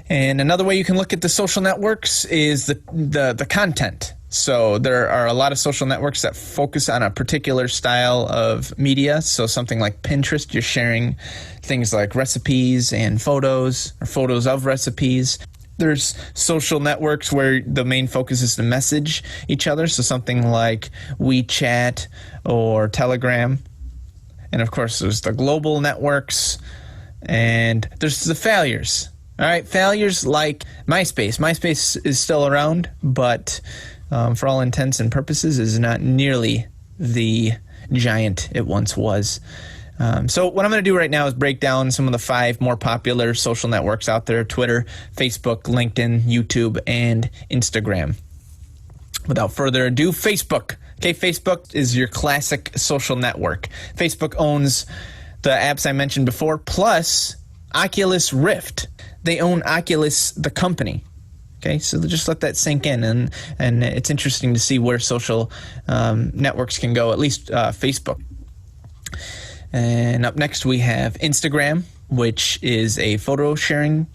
And another way you can look at the social networks is the content. So there are a lot of social networks that focus on a particular style of media. So something like Pinterest, you're sharing things like recipes and photos, or photos of recipes. There's social networks where the main focus is to message each other. So something like WeChat or Telegram. And of course, there's the global networks. And there's the failures. All right, failures like MySpace. MySpace is still around, but for all intents and purposes is not nearly the giant it once was. So what I'm going to do right now is break down some of the 5 more popular social networks out there: Twitter, Facebook, LinkedIn, YouTube, and Instagram. Without further ado, Facebook. Okay, Facebook is your classic social network. Facebook owns the apps I mentioned before, plus Oculus Rift. They own Oculus, the company. Okay, so just let that sink in, and it's interesting to see where social networks can go, at least Facebook. And up next we have Instagram, which is a photo sharing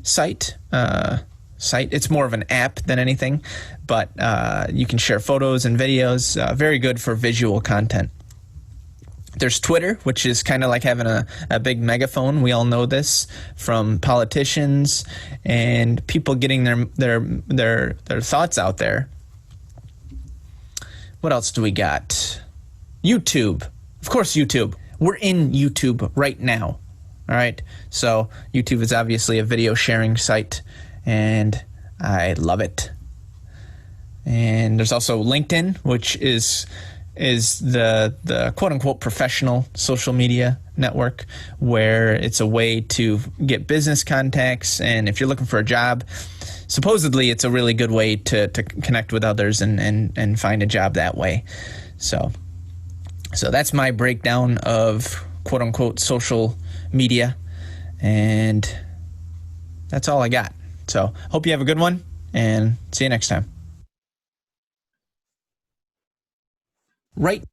site. It's more of an app than anything, but you can share photos and videos. Very good for visual content. There's Twitter, which is kind of like having a big megaphone. We all know this from politicians and people getting their thoughts out there. What else do we got? YouTube. Of course, YouTube. We're in YouTube right now. All right. So YouTube is obviously a video sharing site, and I love it. And there's also LinkedIn, which is the quote-unquote professional social media network, where it's a way to get business contacts, and if you're looking for a job, supposedly it's a really good way to connect with others and find a job that way. So that's my breakdown of quote-unquote social media, and that's all I got. So hope you have a good one, and see you next time. Right.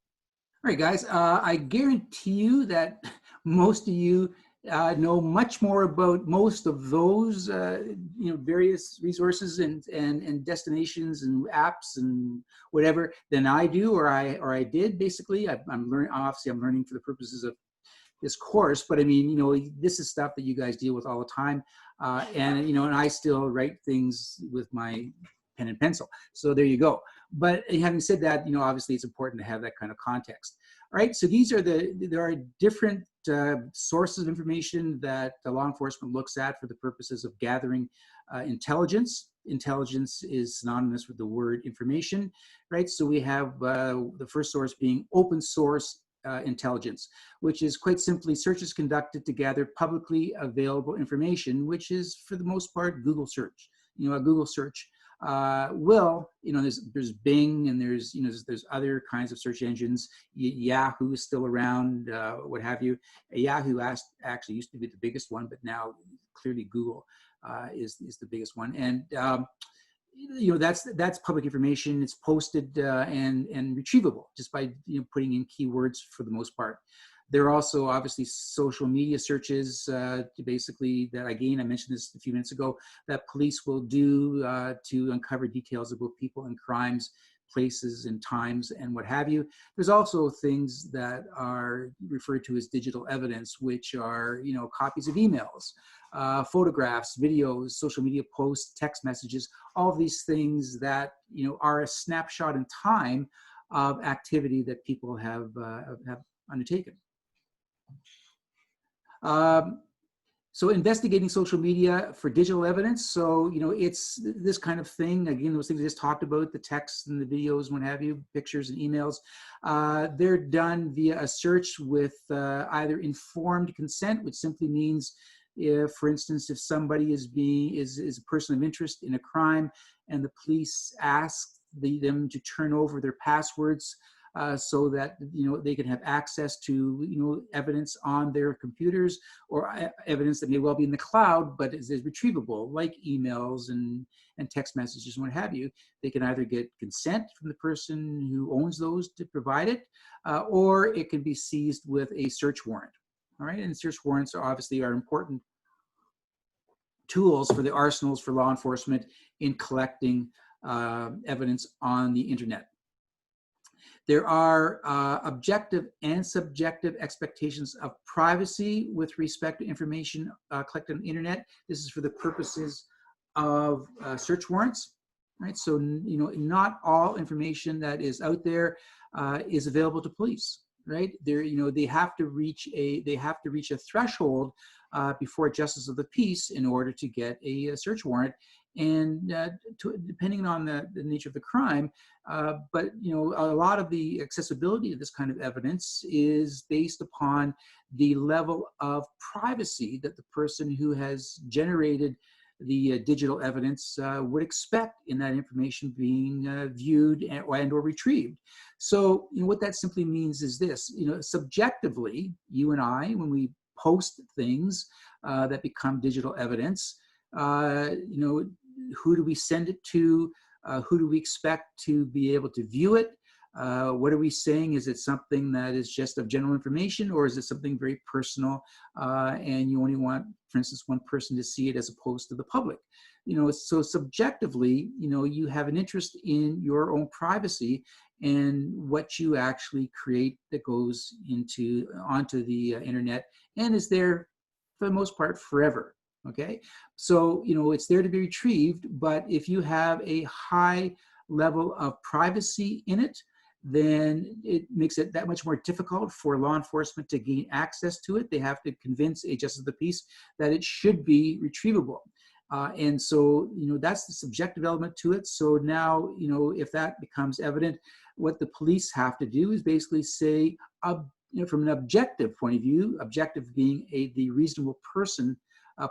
All right, guys. I guarantee you that most of you know much more about most of those, various resources and destinations and apps and whatever than I do, or I did. Basically, I'm learning. Obviously, I'm learning for the purposes of this course. But I mean, this is stuff that you guys deal with all the time, and I still write things with my pen and pencil. So there you go. But having said that, obviously it's important to have that kind of context. All right, so there are different sources of information that the law enforcement looks at for the purposes of gathering intelligence. Intelligence is synonymous with the word information, right? So we have the first source being open source intelligence, which is quite simply searches conducted to gather publicly available information, which is for the most part Google search. A Google search there's Bing, and there's other kinds of search engines. Yahoo is still around, what have you. Yahoo actually used to be the biggest one, but now clearly Google is the biggest one. And that's public information. It's posted and retrievable just by putting in keywords for the most part. There are also obviously social media searches, basically that, again, I mentioned this a few minutes ago, that police will do to uncover details about people and crimes, places and times and what have you. There's also things that are referred to as digital evidence, which are, you know, copies of emails, photographs, videos, social media posts, text messages, all of these things that, you know, are a snapshot in time of activity that people have undertaken. So investigating social media for digital evidence. So, you know, it's this kind of thing. Again, those things I just talked about, the texts and the videos, what have you, pictures and emails. They're done via a search with either informed consent, which simply means, if, for instance, if somebody is a person of interest in a crime and the police ask them to turn over their passwords so that, you know, they can have access to, you know, evidence on their computers, or evidence that may well be in the cloud but is retrievable, like emails and text messages and what have you. They can either get consent from the person who owns those to provide it, or it can be seized with a search warrant. All right, and search warrants are obviously important tools for the arsenals for law enforcement in collecting evidence on the internet. There are objective and subjective expectations of privacy with respect to information collected on the internet. This is for the purposes of search warrants, right? So, you know, not all information that is out there is available to police, right? They're, you know, they have to reach a threshold before justice of the peace in order to get a search warrant. And depending on the nature of the crime, but, you know, a lot of the accessibility of this kind of evidence is based upon the level of privacy that the person who has generated the digital evidence would expect in that information being viewed and or retrieved. So, you know, what that simply means is this: you know, subjectively, you and I, when we post things that become digital evidence, you know, who do we send it to? Who do we expect to be able to view it? What are we saying? Is it something that is just of general information, or is it something very personal and you only want, for instance, one person to see it as opposed to the public? You know, so subjectively, you know, you have an interest in your own privacy and what you actually create that goes onto the internet and is there for the most part forever. Okay, so, you know, it's there to be retrieved, but if you have a high level of privacy in it, then it makes it that much more difficult for law enforcement to gain access to it. They have to convince a justice of the peace that it should be retrievable. And so, you know, that's the subjective element to it. So now, you know, if that becomes evident, what the police have to do is basically say, you know, from an objective point of view, objective being the reasonable person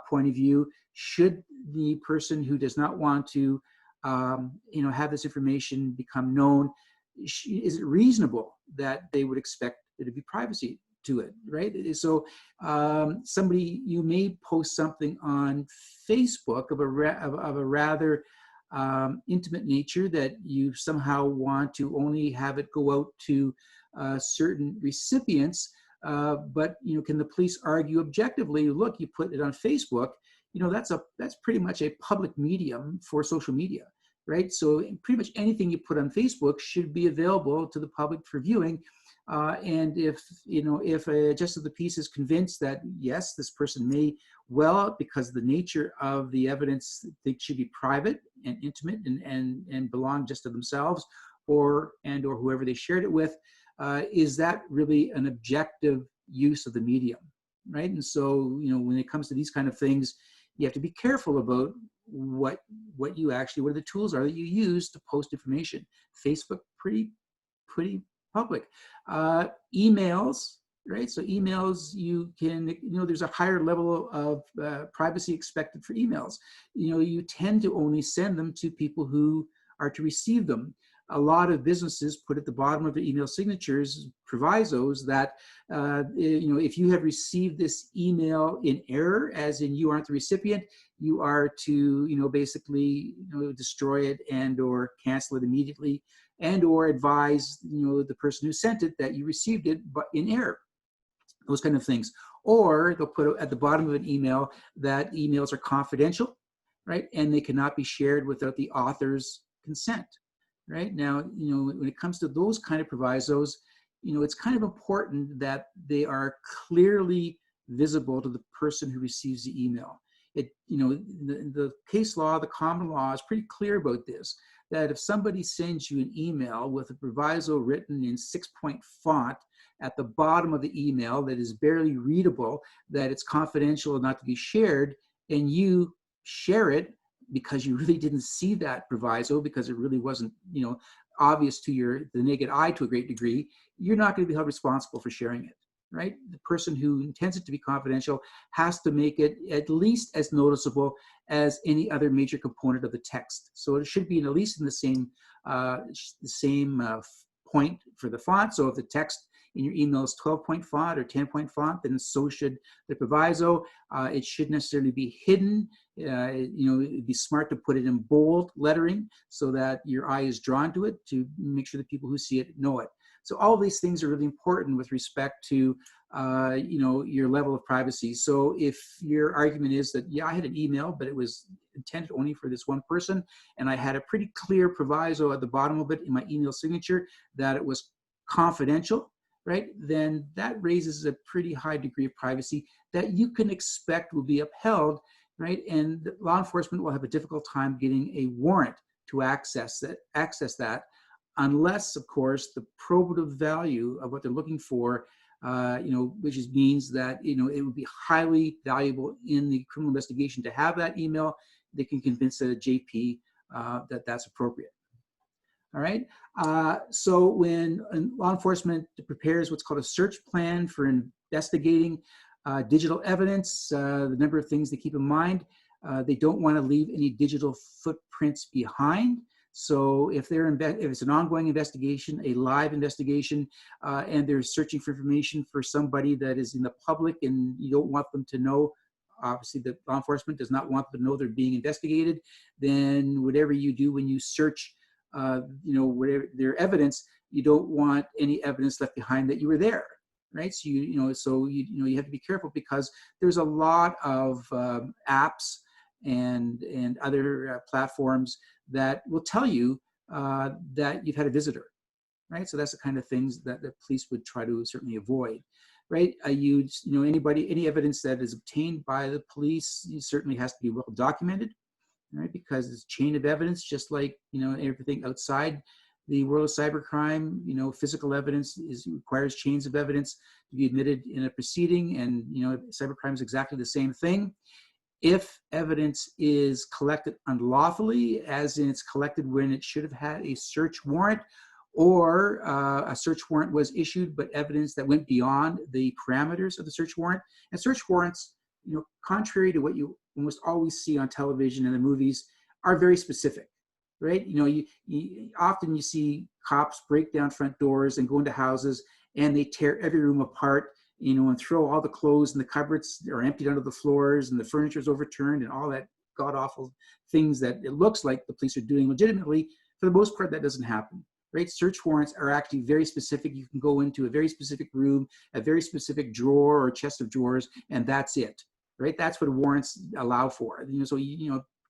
point of view, should the person who does not want to, you know, have this information become known, is it reasonable that they would expect there to be privacy to it, right? So you may post something on Facebook of a rather intimate nature that you somehow want to only have it go out to certain recipients. But, you know, can the police argue objectively, look, you put it on Facebook, you know, that's pretty much a public medium for social media, right? So pretty much anything you put on Facebook should be available to the public for viewing. And if, you know, if a justice of the peace is convinced that, yes, this person may well, because the nature of the evidence, they should be private and intimate and belong just to themselves or whoever they shared it with, is that really an objective use of the medium, right? And so, you know, when it comes to these kind of things, you have to be careful about what the tools are that you use to post information. Facebook, pretty public. Emails, right? So emails, you can, you know, there's a higher level of privacy expected for emails. You know, you tend to only send them to people who are to receive them. A lot of businesses put at the bottom of their email signatures provisos that, you know, if you have received this email in error, as in you aren't the recipient, you are to, you know, basically, you know, destroy it and or cancel it immediately and or advise, you know, the person who sent it that you received it but in error. those kind of things. Or they'll put at the bottom of an email that emails are confidential, right? And they cannot be shared without the author's consent, right? Now, when it comes to those kind of provisos, it's kind of important that they are clearly visible to the person who receives the email. The case law, the common law is pretty clear about this, that if somebody sends you an email with a proviso written in 6-point font at the bottom of the email that is barely readable, that it's confidential and not to be shared, and you share it because you really didn't see that proviso, because it really wasn't, obvious to the naked eye to a great degree, you're not going to be held responsible for sharing it, right? The person who intends it to be confidential has to make it at least as noticeable as any other major component of the text. So it should be at least in the same point for the font. So if the text in your email is 12-point font or 10-point font, then so should the proviso. It shouldn't necessarily be hidden. It'd be smart to put it in bold lettering so that your eye is drawn to it, to make sure the people who see it know it. So all of these things are really important with respect to, your level of privacy. So if your argument is that, yeah, I had an email, but it was intended only for this one person, and I had a pretty clear proviso at the bottom of it in my email signature that it was confidential, right? Then that raises a pretty high degree of privacy that you can expect will be upheld, right? And law enforcement will have a difficult time getting a warrant to access that, unless, of course, the probative value of what they're looking for, which means that, it would be highly valuable in the criminal investigation to have that email. They can convince a JP that that's appropriate. All right. So when law enforcement prepares what's called a search plan for investigating digital evidence, the number of things they keep in mind, they don't want to leave any digital footprints behind. So if it's an ongoing investigation, a live investigation, and they're searching for information for somebody that is in the public and you don't want them to know, obviously the law enforcement does not want them to know they're being investigated, then whatever you do when you search whatever their evidence, you don't want any evidence left behind that you were there, right? So you have to be careful, because there's a lot of apps and other platforms that will tell you that you've had a visitor, right? So that's the kind of things that the police would try to certainly avoid, right? Any evidence that is obtained by the police certainly has to be well documented, right? Because it's a chain of evidence, just like, everything outside the world of cybercrime. Physical evidence requires chains of evidence to be admitted in a proceeding, and, cybercrime is exactly the same thing. If evidence is collected unlawfully, as in it's collected when it should have had a search warrant, or a search warrant was issued, but evidence that went beyond the parameters of the search warrant. And search warrants, contrary to what you almost always see on television and the movies, are very specific, right? Often you see cops break down front doors and go into houses, and they tear every room apart, and throw all the clothes in the cupboards are emptied under the floors, and the furniture is overturned, and all that god-awful things that it looks like the police are doing legitimately. For the most part, that doesn't happen, right? Search warrants are actually very specific. You can go into a very specific room, a very specific drawer or chest of drawers, and that's it, right? That's what warrants allow for. So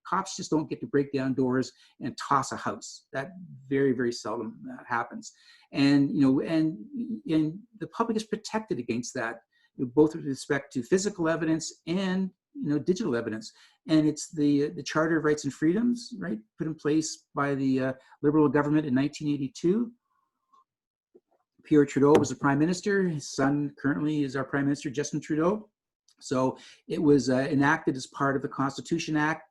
cops just don't get to break down doors and toss a house. That very, very seldom happens. And the public is protected against that, both with respect to physical evidence and digital evidence. And it's the Charter of Rights and Freedoms, right, put in place by the Liberal government in 1982. Pierre Trudeau was the Prime Minister. His son currently is our Prime Minister, Justin Trudeau. So it was enacted as part of the Constitution Act,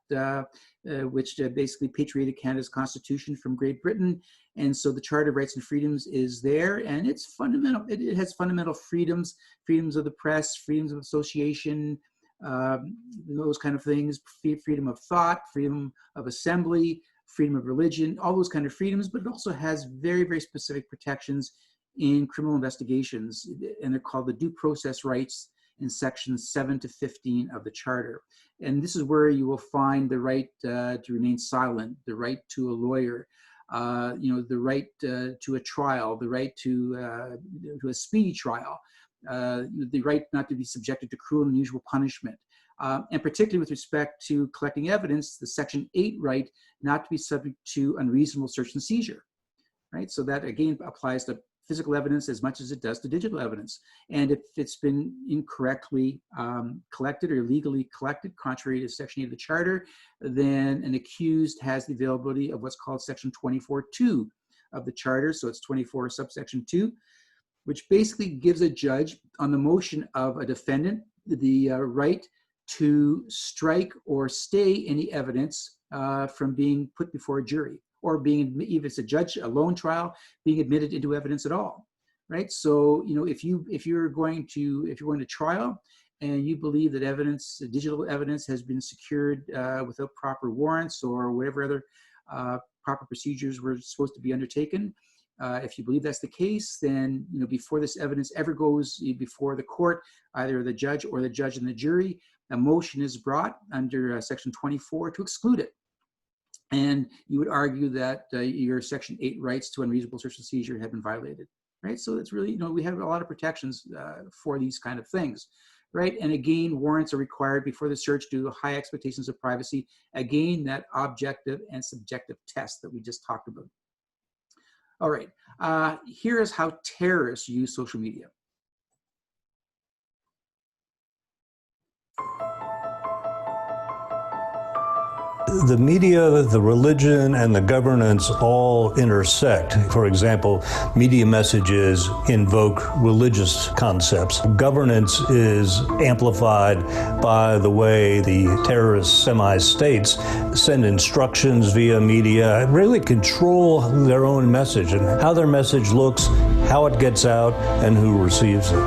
which basically patriated Canada's constitution from Great Britain. And so the Charter of Rights and Freedoms is there, and it's fundamental. It has fundamental freedoms of the press, freedoms of association, those kind of things, freedom of thought, freedom of assembly, freedom of religion, all those kind of freedoms. But it also has very, very specific protections in criminal investigations, and they're called the due process rights in sections 7 to 15 of the Charter. And this is where you will find the right to remain silent, the right to a lawyer, the right to a trial, the right to a speedy trial, the right not to be subjected to cruel and unusual punishment, and particularly with respect to collecting evidence, the Section 8 right not to be subject to unreasonable search and seizure, right? So that again applies to physical evidence as much as it does to digital evidence. And if it's been incorrectly collected or illegally collected, contrary to Section 8 of the Charter, then an accused has the availability of what's called Section 24(2) of the Charter. So it's 24 subsection 2, which basically gives a judge on the motion of a defendant the right to strike or stay any evidence from being put before a jury, or being, if it's a lone trial, being admitted into evidence at all, right? So, if you're going to trial and you believe that evidence, digital evidence, has been secured without proper warrants or whatever other proper procedures were supposed to be undertaken, if you believe that's the case, then before this evidence ever goes before the court, either the judge or the judge and the jury, a motion is brought under Section 24 to exclude it. And you would argue that your Section 8 rights to unreasonable search and seizure have been violated, right? So it's really, we have a lot of protections for these kind of things, right? And again, warrants are required before the search due to high expectations of privacy. Again, that objective and subjective test that we just talked about. All right, here is how terrorists use social media. The media, the religion, and the governance all intersect. For example, media messages invoke religious concepts. Governance is amplified by the way the terrorist semi-states send instructions via media, really control their own message and how their message looks, how it gets out, and who receives it.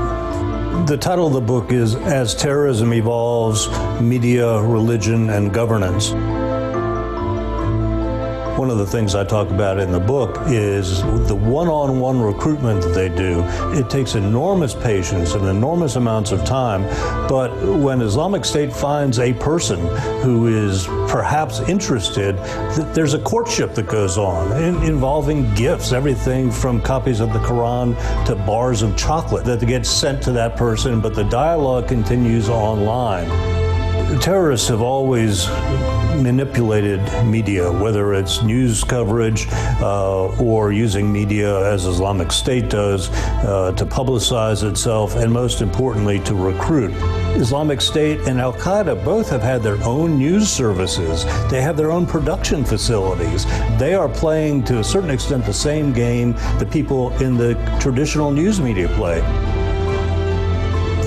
The title of the book is As Terrorism Evolves, Media, Religion, and Governance. One of the things I talk about in the book is the one-on-one recruitment that they do. It takes enormous patience and enormous amounts of time, but when Islamic State finds a person who is perhaps interested, there's a courtship that goes on involving gifts, everything from copies of the Quran to bars of chocolate that gets sent to that person, but the dialogue continues online. Terrorists have always manipulated media, whether it's news coverage or using media as Islamic State does to publicize itself, and most importantly to recruit. Islamic State and Al-Qaeda both have had their own news services. They have their own production facilities. They are playing to a certain extent the same game that people in the traditional news media play.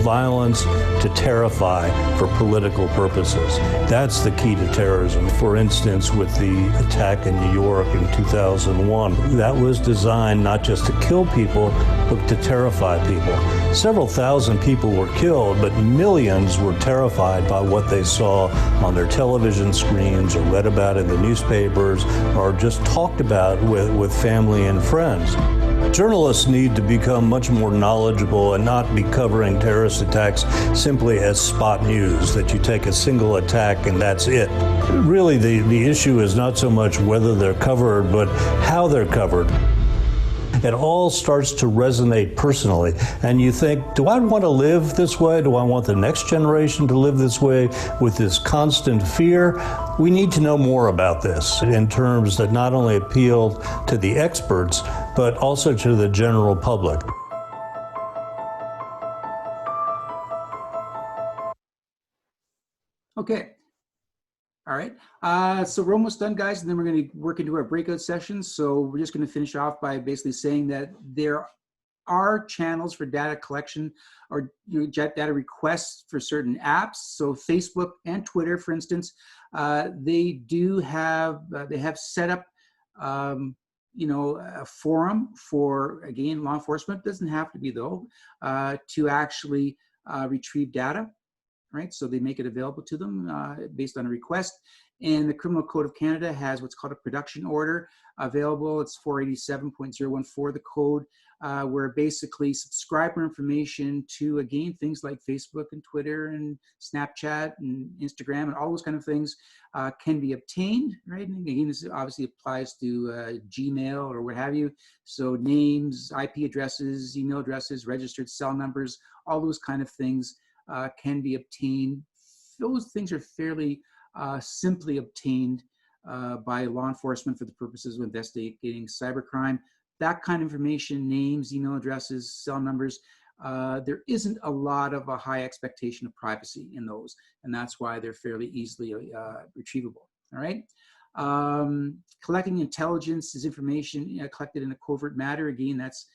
Violence to terrify for political purposes. That's the key to terrorism. For instance, with the attack in New York in 2001, that was designed not just to kill people, but to terrify people. Several thousand people were killed, but millions were terrified by what they saw on their television screens or read about in the newspapers or just talked about with family and friends. Journalists need to become much more knowledgeable and not be covering terrorist attacks simply as spot news, that you take a single attack and that's it. Really, the issue is not so much whether they're covered, but how they're covered. It all starts to resonate personally, and you think, do I want to live this way? Do I want the next generation to live this way with this constant fear? We need to know more about this in terms that not only appeal to the experts, but also to the general public. Okay. All right. So we're almost done, guys, and then we're going to work into our breakout sessions. So we're just going to finish off by basically saying that there are channels for data collection or data requests for certain apps. So Facebook and Twitter, for instance, they have set up a forum for, again, law enforcement. It doesn't have to be though, to actually retrieve data. Right, so they make it available to them based on a request. And the Criminal Code of Canada has what's called a production order available. It's 487.014, the code, where basically subscriber information to, again, things like Facebook and Twitter and Snapchat and Instagram and all those kind of things can be obtained, right? And again, this obviously applies to Gmail or what have you. So names, IP addresses, email addresses, registered cell numbers, all those kind of things can be obtained. Those things are fairly simply obtained by law enforcement for the purposes of investigating cybercrime. That kind of information, names, email addresses, cell numbers, there isn't a lot of a high expectation of privacy in those, and that's why they're fairly easily retrievable, all right? Collecting intelligence is information collected in a covert manner. Again, that's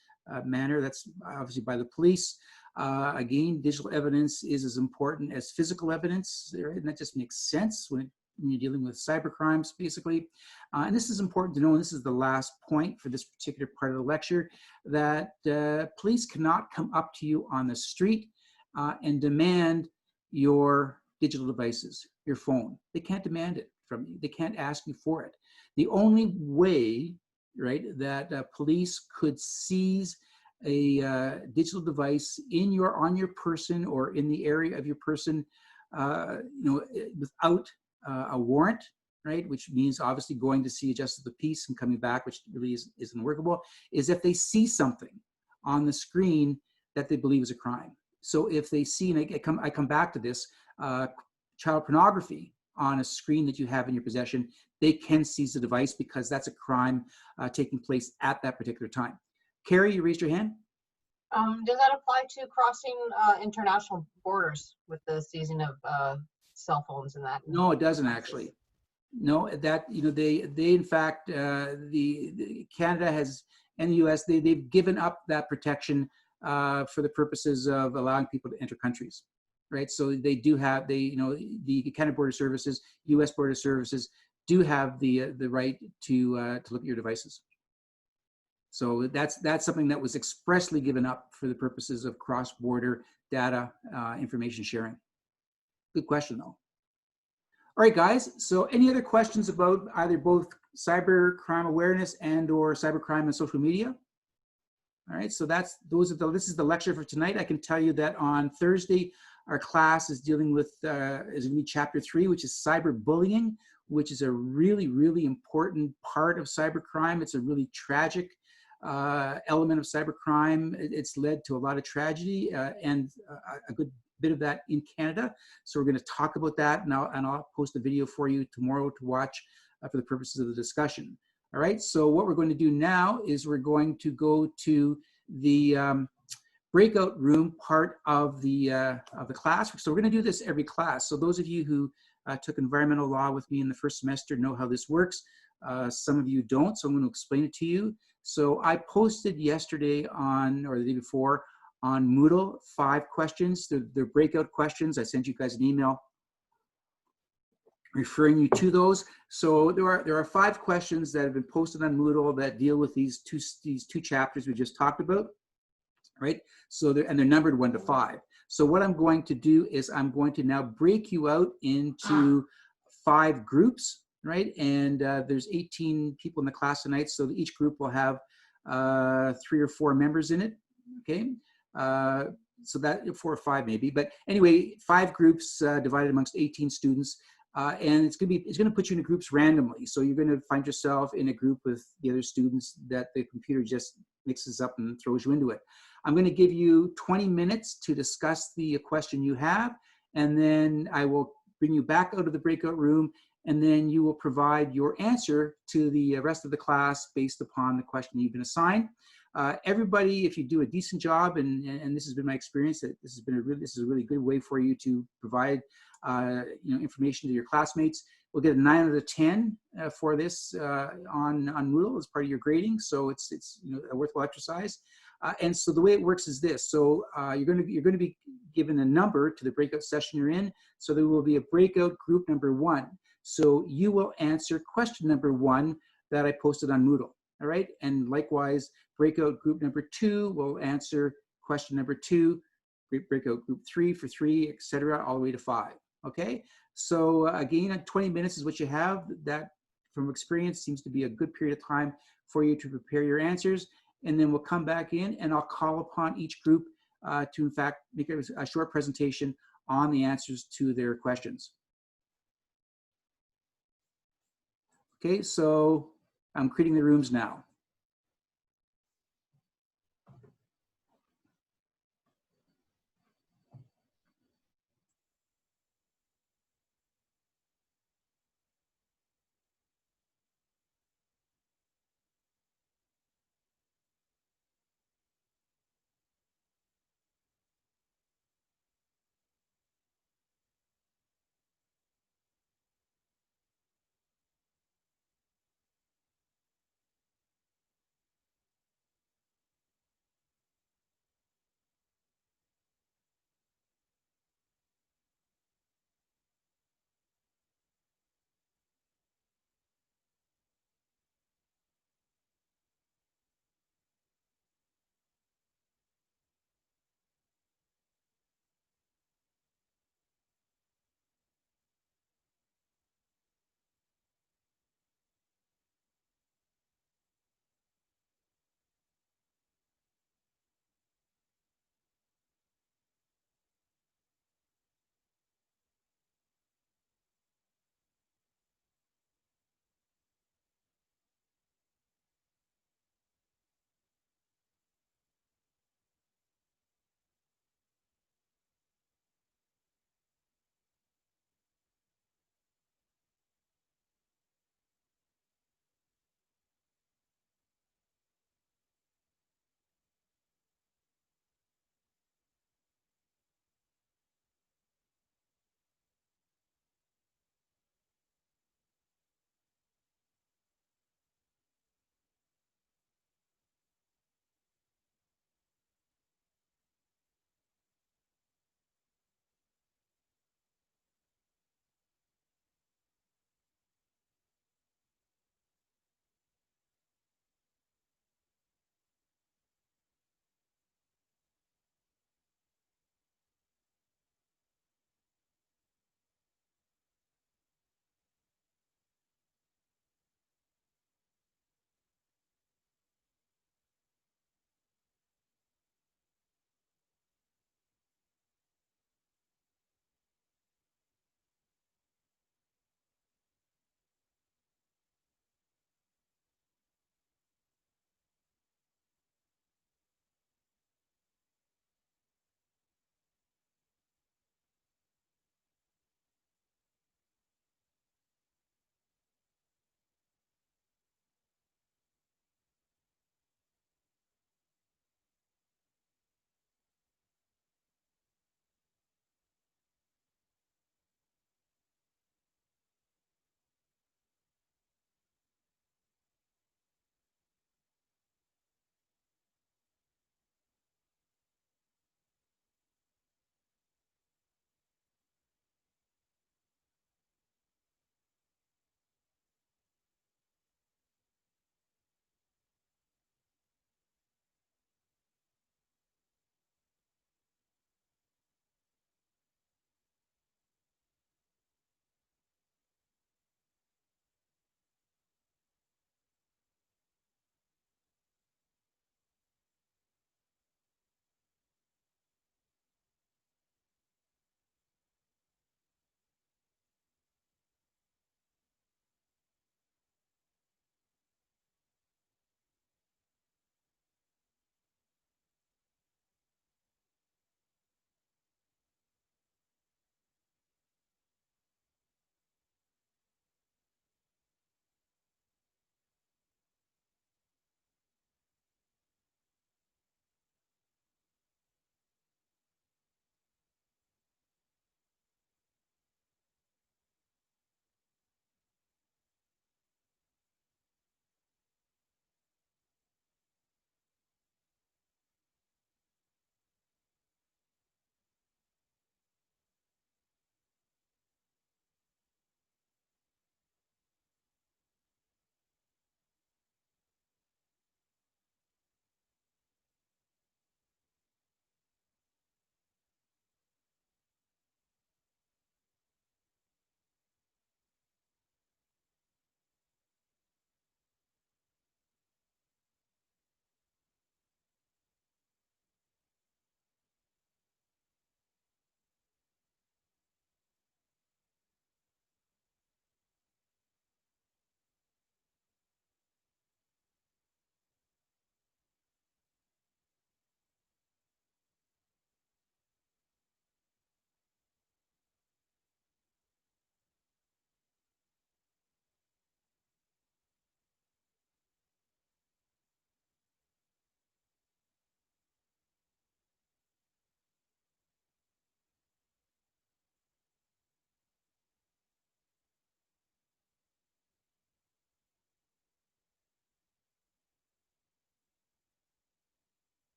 obviously by the police. Again, digital evidence is as important as physical evidence, right? And that just makes sense when you're dealing with cyber crimes, basically. And this is important to know, and this is the last point for this particular part of the lecture, that police cannot come up to you on the street and demand your digital devices, your phone. They can't demand it from you. They can't ask you for it. The only way, right, that police could seize a digital device on your person or in the area of your person, without a warrant, right, which means obviously going to see a justice of the peace and coming back, which really isn't workable, is if they see something on the screen that they believe is a crime. So if they see, and I come back to this, child pornography on a screen that you have in your possession, they can seize the device because that's a crime taking place at that particular time. Carrie, you raised your hand. Does that apply to crossing international borders with the seizing of cell phones and that? No, it doesn't actually. No, that, they in fact, the Canada has, and the US, they've given up that protection for the purposes of allowing people to enter countries, right? So they do have, the Canada Border Services, US Border Services do have the right to look at your devices. So that's something that was expressly given up for the purposes of cross-border data information sharing. Good question, though. All right, guys. So any other questions about either both cyber crime awareness and or cyber crime and social media? All right, so this is the lecture for tonight. I can tell you that on Thursday, our class is dealing with, is going to be chapter 3, which is cyberbullying, which is a really, really important part of cybercrime. It's a really tragic element of cybercrime. It's led to a lot of tragedy and a good bit of that in Canada. So we're going to talk about that, and I'll post a video for you tomorrow to watch for the purposes of the discussion. All right, so what we're going to do now is we're going to go to the breakout room part of the class. So we're going to do this every class. So those of you who took environmental law with me in the first semester know how this works. Some of you don't, so I'm going to explain it to you. So I posted yesterday or the day before on Moodle 5 questions. They're breakout questions. I sent you guys an email referring you to those. So there are 5 questions that have been posted on Moodle that deal with these two chapters we just talked about, right? So they're numbered 1 to 5. So what I'm going to do is I'm going to now break you out into 5 groups, right? And there's 18 people in the class tonight, so each group will have 3 or 4 members in it, okay? So that 4 or 5 maybe, but anyway, 5 groups divided amongst 18 students, and it's going to put you in groups randomly. So you're going to find yourself in a group with the other students that the computer just mixes up and throws you into it. I'm going to give you 20 minutes to discuss the question you have, and then I will bring you back out of the breakout room, and then you will provide your answer to the rest of the class based upon the question you've been assigned. Everybody, if you do a decent job, and this has been my experience, that this is a really good way for you to provide information to your classmates. We'll get a 9 out of 10 for this on Moodle as part of your grading, so it's a worthwhile exercise. And so the way it works is this: so you're going to be given a number to the breakout session you're in. So there will be a breakout group number 1. So you will answer question number 1 that I posted on Moodle. All right, and likewise, breakout group number 2 will answer question number 2. Breakout group 3 for 3, etc., all the way to 5. Okay, so again, 20 minutes is what you have. That, from experience, seems to be a good period of time for you to prepare your answers. and then we'll come back in and I'll call upon each group to in fact make a short presentation on the answers to their questions. Okay, so I'm creating the rooms now.